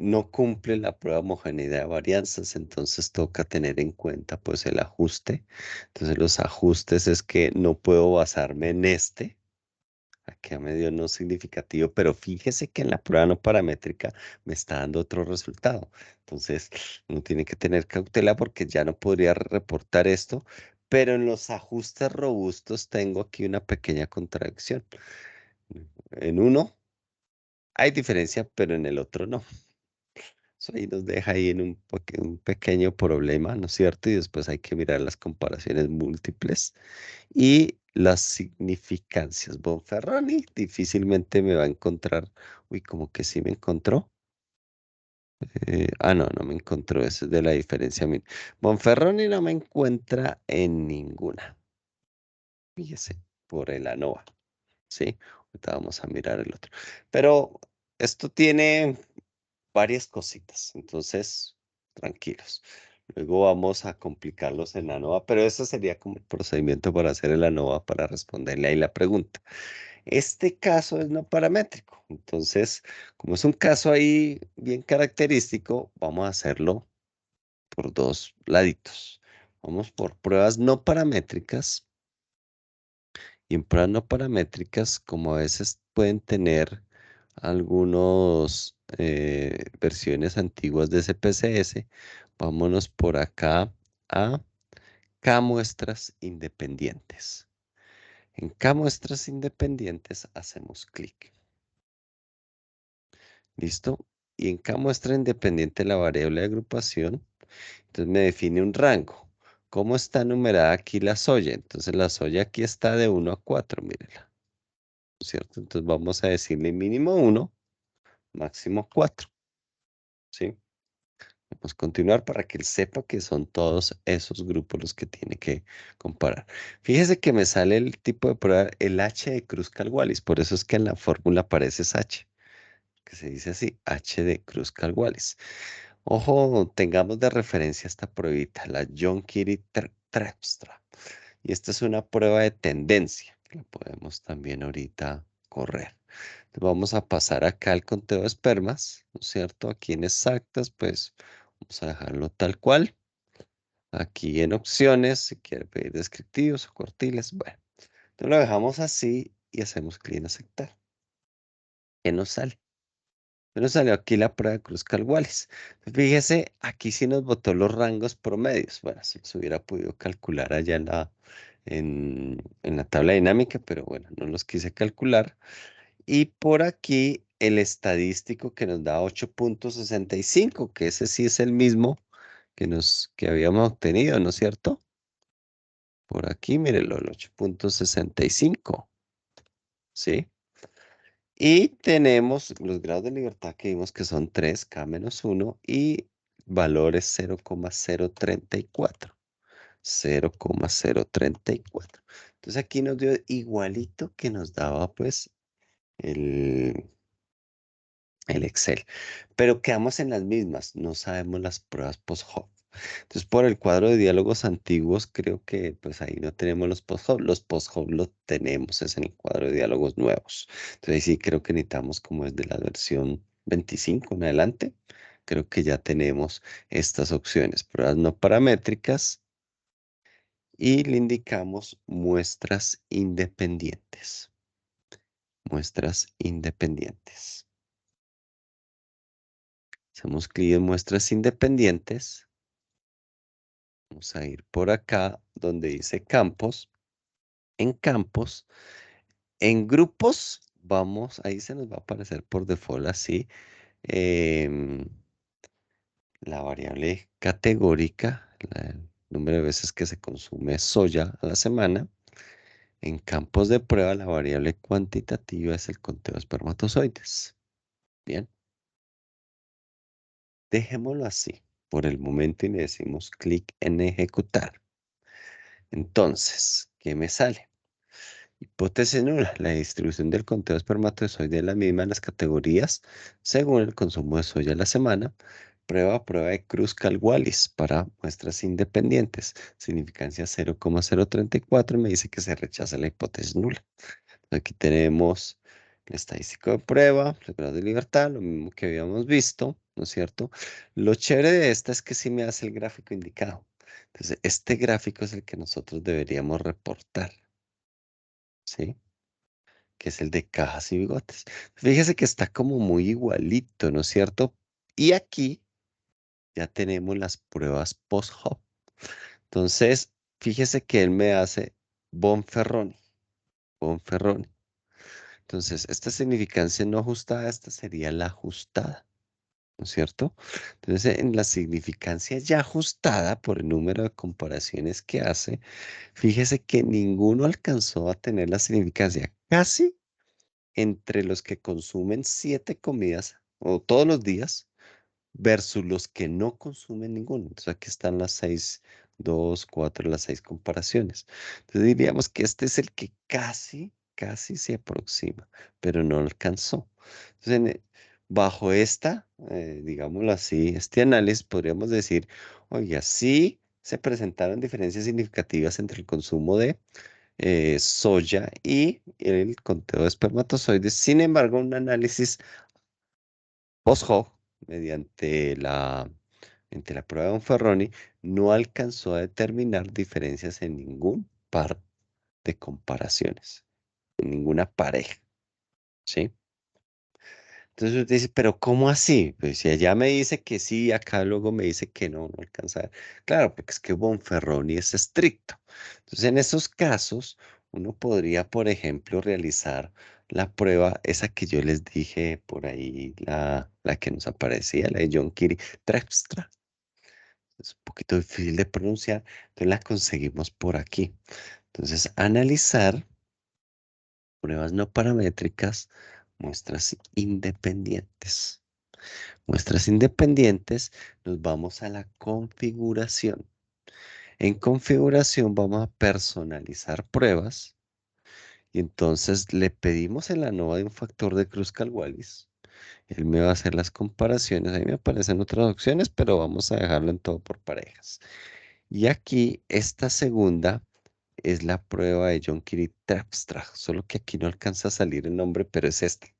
no cumple la prueba de homogeneidad de varianzas, entonces toca tener en cuenta pues el ajuste. Entonces, los ajustes es que no puedo basarme en este. Aquí me dio no significativo, pero fíjese que en la prueba no paramétrica me está dando otro resultado. Entonces, uno tiene que tener cautela porque ya no podría reportar esto, pero en los ajustes robustos tengo aquí una pequeña contradicción. En uno hay diferencia, pero en el otro no. Eso ahí nos deja ahí en un pequeño problema, ¿no es cierto? Y después hay que mirar las comparaciones múltiples y las significancias. Bonferroni difícilmente me va a encontrar. Uy, como que sí me encontró. No me encontró. Ese es de la diferencia. Bonferroni no me encuentra en ninguna. Fíjese, por el ANOVA. ¿Sí? Ahorita vamos a mirar el otro. Pero esto tiene varias cositas. Entonces, tranquilos. Luego vamos a complicarlos en la ANOVA, pero ese sería como el procedimiento para hacer el ANOVA para responderle ahí la pregunta. Este caso es no paramétrico. Entonces, como es un caso ahí bien característico, vamos a hacerlo por dos laditos. Vamos por pruebas no paramétricas. Y en pruebas no paramétricas, como a veces pueden tener algunas versiones antiguas de CPCS, vámonos por acá a K muestras independientes. En K muestras independientes hacemos clic. ¿Listo? Y en K muestra independiente la variable de agrupación, entonces me define un rango. ¿Cómo está numerada aquí la soya? Entonces la soya aquí está de 1 a 4, mírela. ¿Cierto? Entonces vamos a decirle mínimo 1, máximo 4. ¿Sí? Vamos a continuar para que él sepa que son todos esos grupos los que tiene que comparar. Fíjese que me sale el tipo de prueba, el H de Kruskal-Wallis, por eso es que en la fórmula aparece ese H, que se dice así, H de Kruskal-Wallis. Ojo, tengamos de referencia esta pruebita, la John Kitty Terpstra. Y esta es una prueba de tendencia, que la podemos también ahorita correr. Entonces vamos a pasar acá al conteo de espermas, ¿no es cierto? Aquí en exactas, pues vamos a dejarlo tal cual. Aquí en opciones, si quiere pedir descriptivos o cortiles, bueno. Entonces lo dejamos así y hacemos clic en aceptar. ¿Qué nos sale? Nos salió aquí la prueba de Kruskal-Wallis. Fíjese, aquí sí nos botó los rangos promedios. Bueno, si los hubiera podido calcular allá en la tabla dinámica, pero bueno, no los quise calcular. Y por aquí el estadístico que nos da 8.65, que ese sí es el mismo que habíamos obtenido, ¿no es cierto? Por aquí, mírenlo, el 8.65. ¿Sí? Y tenemos los grados de libertad que vimos que son 3, K-1 y valores 0,034. 0,034. Entonces aquí nos dio igualito que nos daba pues el Excel. Pero quedamos en las mismas, no sabemos las pruebas post-hop. Entonces, por el cuadro de diálogos antiguos, creo que pues ahí no tenemos los post-hop. Los post-hop los tenemos, es en el cuadro de diálogos nuevos. Entonces, ahí sí creo que necesitamos como es de la versión 25 en adelante. Creo que ya tenemos estas opciones. Pruebas no paramétricas, y le indicamos muestras independientes. Muestras independientes. Hacemos clic en muestras independientes. Vamos a ir por acá donde dice campos. En campos, en grupos, vamos, ahí se nos va a aparecer por default así la variable categórica, el número de veces que se consume soya a la semana. En campos de prueba, la variable cuantitativa es el conteo de espermatozoides. Bien. Dejémoslo así por el momento y le decimos clic en ejecutar. Entonces, ¿qué me sale? Hipótesis nula. La distribución del conteo de espermatozoides es la misma en las categorías según el consumo de soya a la semana. Prueba de Kruskal-Wallis para muestras independientes. Significancia 0,034 me dice que se rechaza la hipótesis nula. Aquí tenemos el estadístico de prueba, el grado de libertad, lo mismo que habíamos visto, ¿no es cierto? Lo chévere de esta es que sí me hace el gráfico indicado. Entonces, este gráfico es el que nosotros deberíamos reportar, ¿sí? Que es el de cajas y bigotes. Fíjese que está como muy igualito, ¿no es cierto? Y aquí ya tenemos las pruebas post-hoc. Entonces, fíjese que él me hace Bonferroni. Bonferroni. Entonces, esta significancia no ajustada, esta sería la ajustada, ¿no es cierto? Entonces, en la significancia ya ajustada por el número de comparaciones que hace, fíjese que ninguno alcanzó a tener la significancia casi entre los que consumen 7 comidas o todos los días versus los que no consumen ninguno. Entonces, aquí están las 6, 2, 4, las 6 comparaciones. Entonces, diríamos que este es el que casi se aproxima, pero no alcanzó. Entonces, bajo esta, digámoslo así, este análisis podríamos decir, oiga, sí se presentaron diferencias significativas entre el consumo de soya y el conteo de espermatozoides. Sin embargo, un análisis post-hoc mediante la prueba de Bonferroni no alcanzó a determinar diferencias en ningún par de comparaciones, en ninguna pareja, ¿sí? Entonces usted dice, pero ¿cómo así? Pues si allá me dice que sí, acá luego me dice que no alcanza. Claro, porque es que Bonferroni es estricto. Entonces en esos casos, uno podría, por ejemplo, realizar la prueba, esa que yo les dije por ahí, la que nos aparecía, la de John Kiri Terpstra. Es un poquito difícil de pronunciar, entonces la conseguimos por aquí. Entonces, analizar pruebas no paramétricas, muestras independientes. Muestras independientes, nos vamos a la configuración. En configuración vamos a personalizar pruebas y entonces le pedimos en la ANOVA de un factor de Kruskal-Wallis. Él me va a hacer las comparaciones. Ahí me aparecen otras opciones, pero vamos a dejarlo en todo por parejas. Y aquí esta segunda es la prueba de John Kiri Terpstra, solo que aquí no alcanza a salir el nombre, pero es este.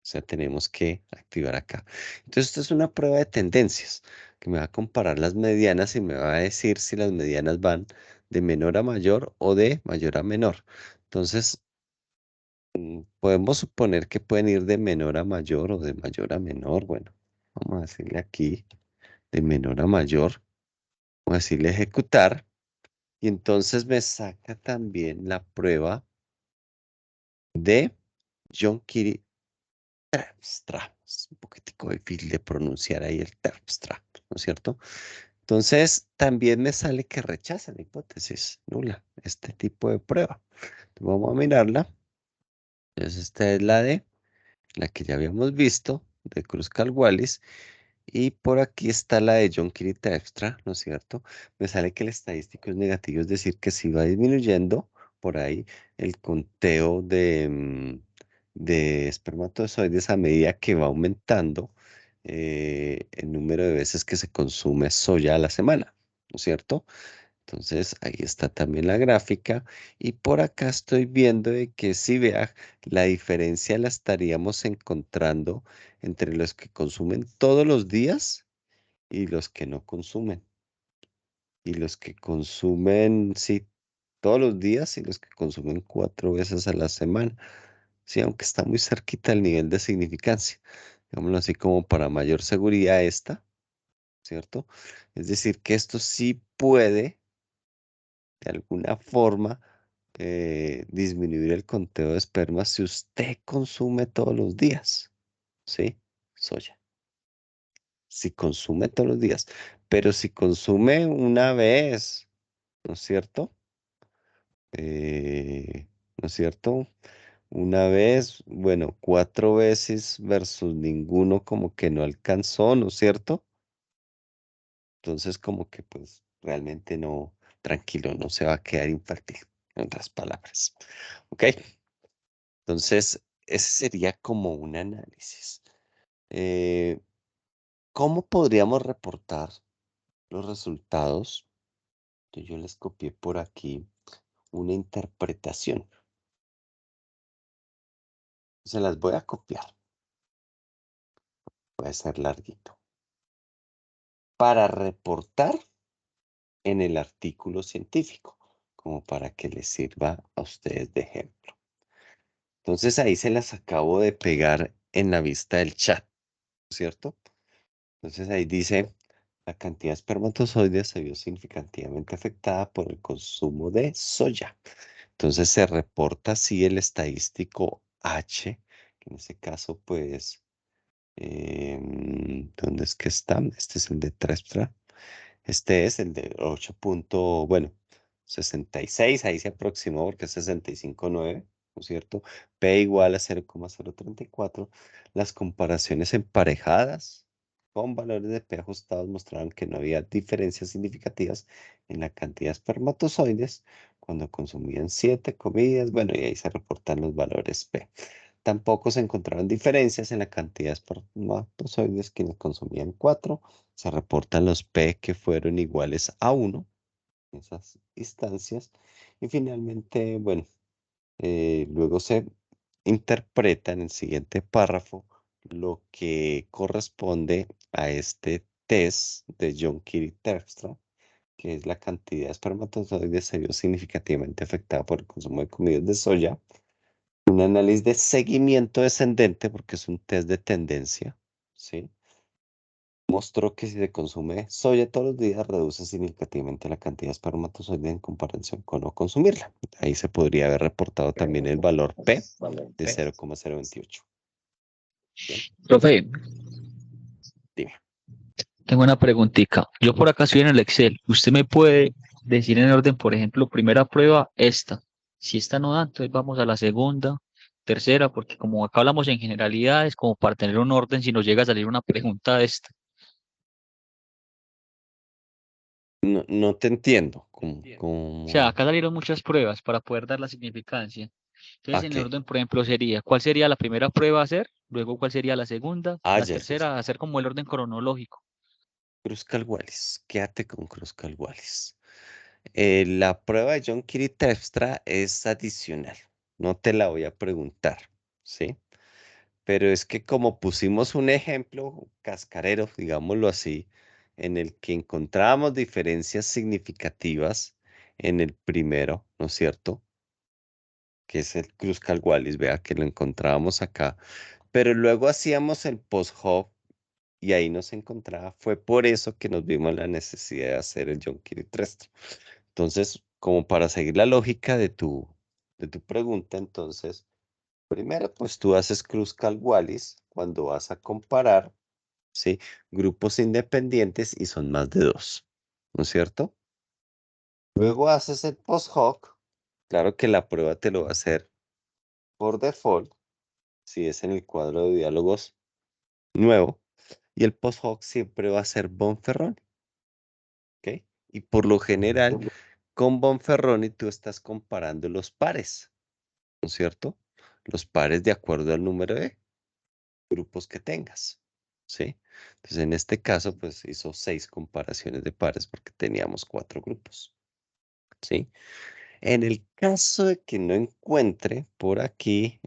O sea, tenemos que activar acá. Entonces, esto es una prueba de tendencias que me va a comparar las medianas y me va a decir si las medianas van de menor a mayor o de mayor a menor. Entonces, podemos suponer que pueden ir de menor a mayor o de mayor a menor. Bueno, vamos a decirle aquí de menor a mayor. Vamos a decirle ejecutar. Y entonces me saca también la prueba de John Kiri Terpstra. Es un poquitico difícil de pronunciar ahí el Terpstra, ¿no es cierto? Entonces, también me sale que rechaza la hipótesis nula, este tipo de prueba. Vamos a mirarla. Entonces, esta es la que ya habíamos visto, de Kruskal-Wallis. Y por aquí está la de John Kiri Terpstra, ¿no es cierto? Me sale que el estadístico es negativo, es decir, que si va disminuyendo por ahí el conteo de espermatozoides a medida que va aumentando el número de veces que se consume soya a la semana, ¿no es cierto? Entonces ahí está también la gráfica y por acá estoy viendo de que si vea la diferencia la estaríamos encontrando entre los que consumen todos los días y los que no consumen. y los que consumen, sí, todos los días y los que consumen 4 veces a la semana. Sí, aunque está muy cerquita el nivel de significancia. Digámoslo así como para mayor seguridad esta, ¿cierto? Es decir, que esto sí puede, de alguna forma, disminuir el conteo de espermas si usted consume todos los días, ¿sí? Soya. Si consume todos los días. Pero si consume una vez, ¿no es cierto? ¿No es cierto? Una vez, bueno, 4 veces versus ninguno como que no alcanzó, ¿no es cierto? Entonces como que pues realmente no, tranquilo, no se va a quedar infantil, en otras palabras. ¿Ok? Entonces, ese sería como un análisis. Eh, ¿Cómo podríamos reportar los resultados? Yo les copié por aquí una interpretación. Se las voy a copiar. Puede ser larguito. Para reportar en el artículo científico, como para que les sirva a ustedes de ejemplo. Entonces ahí se las acabo de pegar en la vista del chat, ¿cierto? Entonces ahí dice, la cantidad de espermatozoides se vio significativamente afectada por el consumo de soya. Entonces se reporta así el estadístico H, que en ese caso pues, ¿dónde es que está? Este es el de 3. Este es el de 8 bueno, 66, ahí se aproximó porque es 65,9, ¿no es cierto? P igual a 0,034. Las comparaciones emparejadas con valores de P ajustados mostraron que no había diferencias significativas en la cantidad de espermatozoides cuando consumían 7 comidas. Bueno, y ahí se reportan los valores P. Tampoco se encontraron diferencias en la cantidad de espermatozoides quienes consumían 4. Se reportan los P que fueron iguales a 1 en esas instancias. Y finalmente, bueno, luego se interpreta en el siguiente párrafo lo que corresponde a este test de John-Kitty-Terpstra, que es la cantidad de espermatozoides se vio significativamente afectada por el consumo de comidas de soya. Un análisis de seguimiento descendente, porque es un test de tendencia, ¿sí? Mostró que si se consume soya todos los días, reduce significativamente la cantidad de espermatozoides en comparación con no consumirla. Ahí se podría haber reportado también el valor P de 0,028. Bien, Profe, dime. tengo una preguntita. Yo por acá estoy en el Excel. ¿Usted me puede decir en orden, por ejemplo, primera prueba, esta? Si esta no da, entonces vamos a la segunda, tercera, porque como acá hablamos en generalidades, como para tener un orden, si nos llega a salir una pregunta de esta. No, no te entiendo. O sea, acá salieron muchas pruebas para poder dar la significancia. Entonces, ¿A en el qué? orden, por ejemplo, sería, ¿cuál sería la primera prueba a hacer? Luego, ¿cuál sería la segunda? Ah, La ya, ya, ya. tercera, hacer como el orden cronológico. Kruskal-Wallis. Quédate con Kruskal-Wallis. La prueba de John Kitty Terpstra es adicional. No te la voy a preguntar, ¿sí? Pero es que como pusimos un ejemplo cascarero, digámoslo así, en el que encontrábamos diferencias significativas en el primero, ¿no es cierto? Que es el Kruskal-Wallis, vea que lo encontrábamos acá. Pero luego hacíamos el post-hoc y ahí nos encontraba. Fue por eso que nos vimos la necesidad de hacer el John Kitty Terpstra. Entonces, como para seguir la lógica de tu pregunta, entonces, primero, pues tú haces Kruskal-Wallis cuando vas a comparar, ¿sí? Grupos independientes y son más de 2, ¿no es cierto? Luego haces el post-hoc. Claro que la prueba te lo va a hacer por default, si es en el cuadro de diálogos nuevo. Y el post-hoc siempre va a ser Bonferroni, ¿ok? Y por lo general, con Bonferroni tú estás comparando los pares, ¿no es cierto? Los pares de acuerdo al número de grupos que tengas, ¿sí? Entonces, en este caso, pues hizo 6 comparaciones de pares porque teníamos 4 grupos, ¿sí? En el caso de que no encuentre por aquí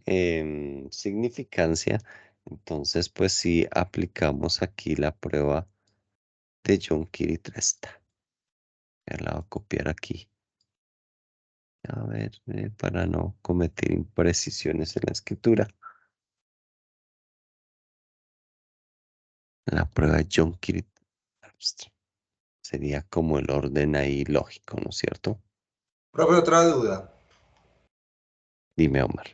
significancia, entonces, pues sí aplicamos aquí la prueba de John Kitty Tresta. Ya la voy a copiar aquí. A ver, para no cometer imprecisiones en la escritura. La prueba de John Kirk sería como el orden ahí lógico, ¿no es cierto? Profe, otra duda. Dime, Omar.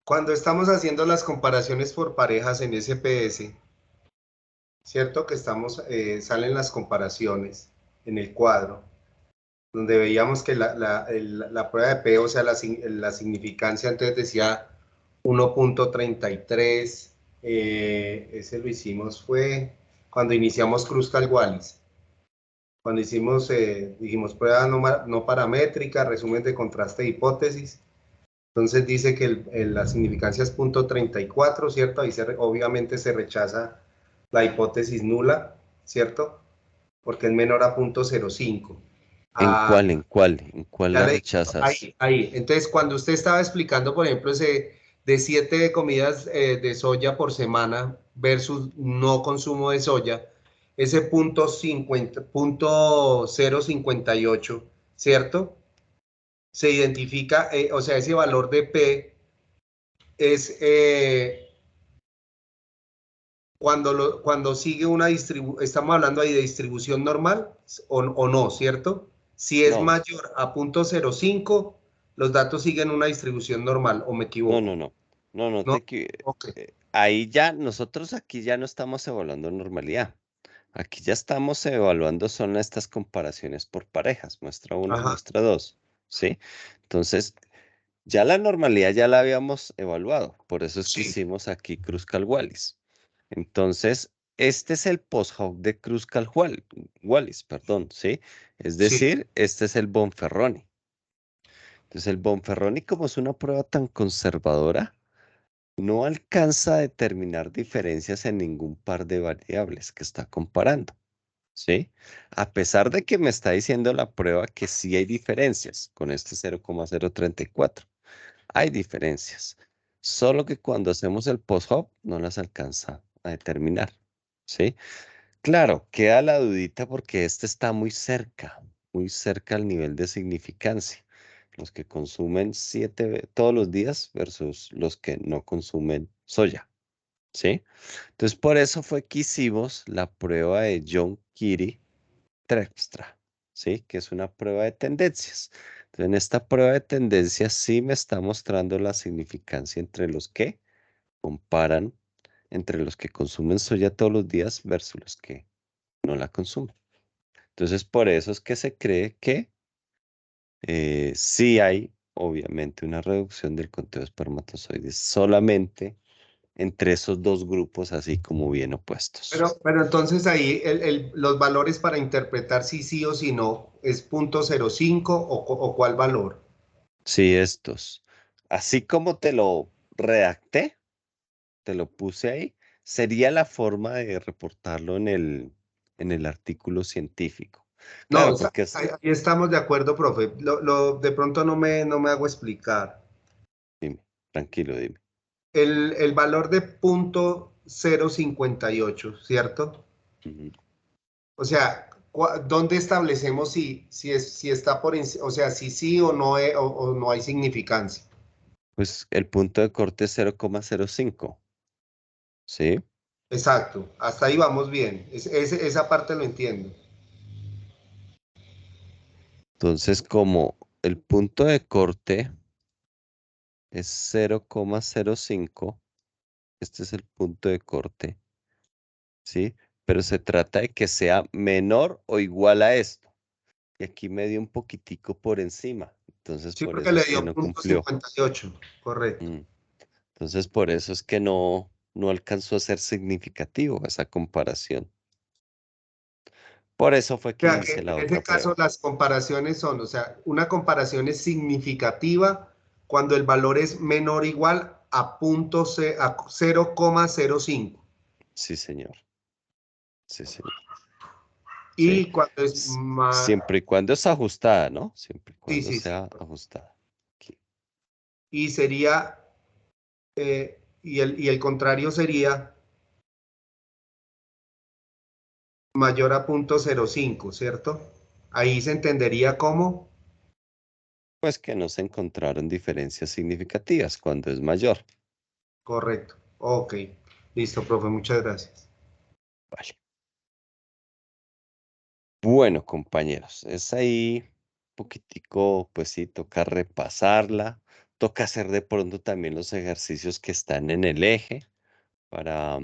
Cuando estamos haciendo las comparaciones por parejas en SPS, ¿cierto? Que salen las comparaciones en el cuadro, donde veíamos que la prueba de P, o sea, la significancia antes decía 1.33, ese lo hicimos fue cuando iniciamos Kruskal-Wallis. Cuando dijimos prueba no paramétrica, resumen de contraste de hipótesis. Entonces dice que la significancia es 0.34, ¿cierto? Ahí obviamente se rechaza la hipótesis nula, ¿cierto? Porque es menor a 0.05. ¿En Ah, cuál, en cuál, en cuál ya la le rechazas? ahí. Entonces, cuando usted estaba explicando, por ejemplo, ese de 7 comidas de soya por semana versus no consumo de soya, ese 0.58, ¿cierto? Se identifica, o sea, ese valor de P es cuando sigue una distribución, estamos hablando ahí de distribución normal o no, ¿cierto? Si es No, mayor a 0.05, los datos siguen una distribución normal, ¿o me no, no, equivoco? no. No, no ¿No? te que Ok. ahí ya, nosotros aquí ya no estamos evaluando normalidad. Aquí ya estamos evaluando son estas comparaciones por parejas, muestra 1, Ajá. muestra 2, ¿sí? Entonces, ya la normalidad ya la habíamos evaluado, por eso es que Sí, hicimos aquí Kruskal-Wallis. Entonces, este es el post-hoc de Kruskal-Wallis, perdón, ¿sí? Es sí. decir, este es el Bonferroni. Entonces, el Bonferroni, como es una prueba tan conservadora, no alcanza a determinar diferencias en ningún par de variables que está comparando, ¿sí? A pesar de que me está diciendo la prueba que sí hay diferencias con este 0,034. Hay diferencias, solo que cuando hacemos el post-hop no las alcanza a determinar, ¿sí? Claro, queda la dudita porque este está muy cerca al nivel de significancia. Los que consumen 7 todos los días versus los que no consumen soya, ¿sí? Entonces, por eso fue que hicimos la prueba de John Kitty Terpstra, ¿sí? Que es una prueba de tendencias. Entonces, en esta prueba de tendencias sí me está mostrando la significancia entre los que comparan, entre los que consumen soya todos los días versus los que no la consumen. Entonces, por eso es que se cree que sí hay, obviamente, una reducción del conteo de espermatozoides solamente entre esos dos grupos, así como bien opuestos. Pero entonces ahí los valores para interpretar si sí o si no es 0.05 o cuál valor. Sí, estos. Así como te lo redacté, te lo puse ahí, sería la forma de reportarlo en el artículo científico. No, Claro, porque es, ahí estamos de acuerdo, profe. De pronto no me hago explicar. dime, tranquilo, dime. El valor de 0.058, ¿cierto? Ujú. O sea, ¿dónde establecemos si está o sea, si sí o o no hay significancia? Pues el punto de corte es 0,05, ¿sí? Exacto, hasta ahí vamos bien. Esa parte lo entiendo. Entonces, como el punto de corte es 0,05, este es el punto de corte, ¿sí? Pero se trata de que sea menor o igual a esto. Y aquí me dio un poquitico por encima. Entonces, Sí, por porque eso le es que dio no punto cumplió. 58, correcto. Mm. Entonces, por eso es que no alcanzó a ser significativo esa comparación. Por eso fue O que sea, que hice la en otra ese caso prueba. las comparaciones son, o sea, una comparación es significativa cuando el valor es menor o igual a 0,05. Sí, señor. Sí, señor. Sí. Y cuando es S- más, Siempre y cuando es ajustada, ¿no? Siempre y sí, cuando sí, sí. sea ajustada. Aquí. Y sería, y el contrario sería mayor a 0.05, ¿cierto? Ahí se entendería como, Pues que no se encontraron diferencias significativas cuando es mayor. correcto. Ok, listo, profe, muchas gracias. Vale. Bueno, compañeros, es ahí un poquitico, pues sí, toca repasarla. Toca hacer de pronto también los ejercicios que están en el eje para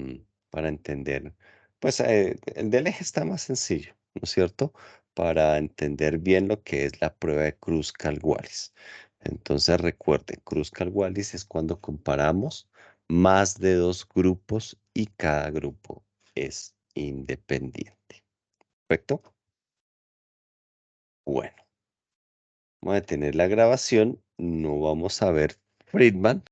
entender. Pues el del eje está más sencillo, ¿no es cierto? Para entender bien lo que es la prueba de Kruskal-Wallis. Entonces recuerden, Kruskal-Wallis es cuando comparamos más de dos grupos y cada grupo es independiente. ¿Perfecto? Bueno, vamos a detener la grabación. No vamos a ver Friedman.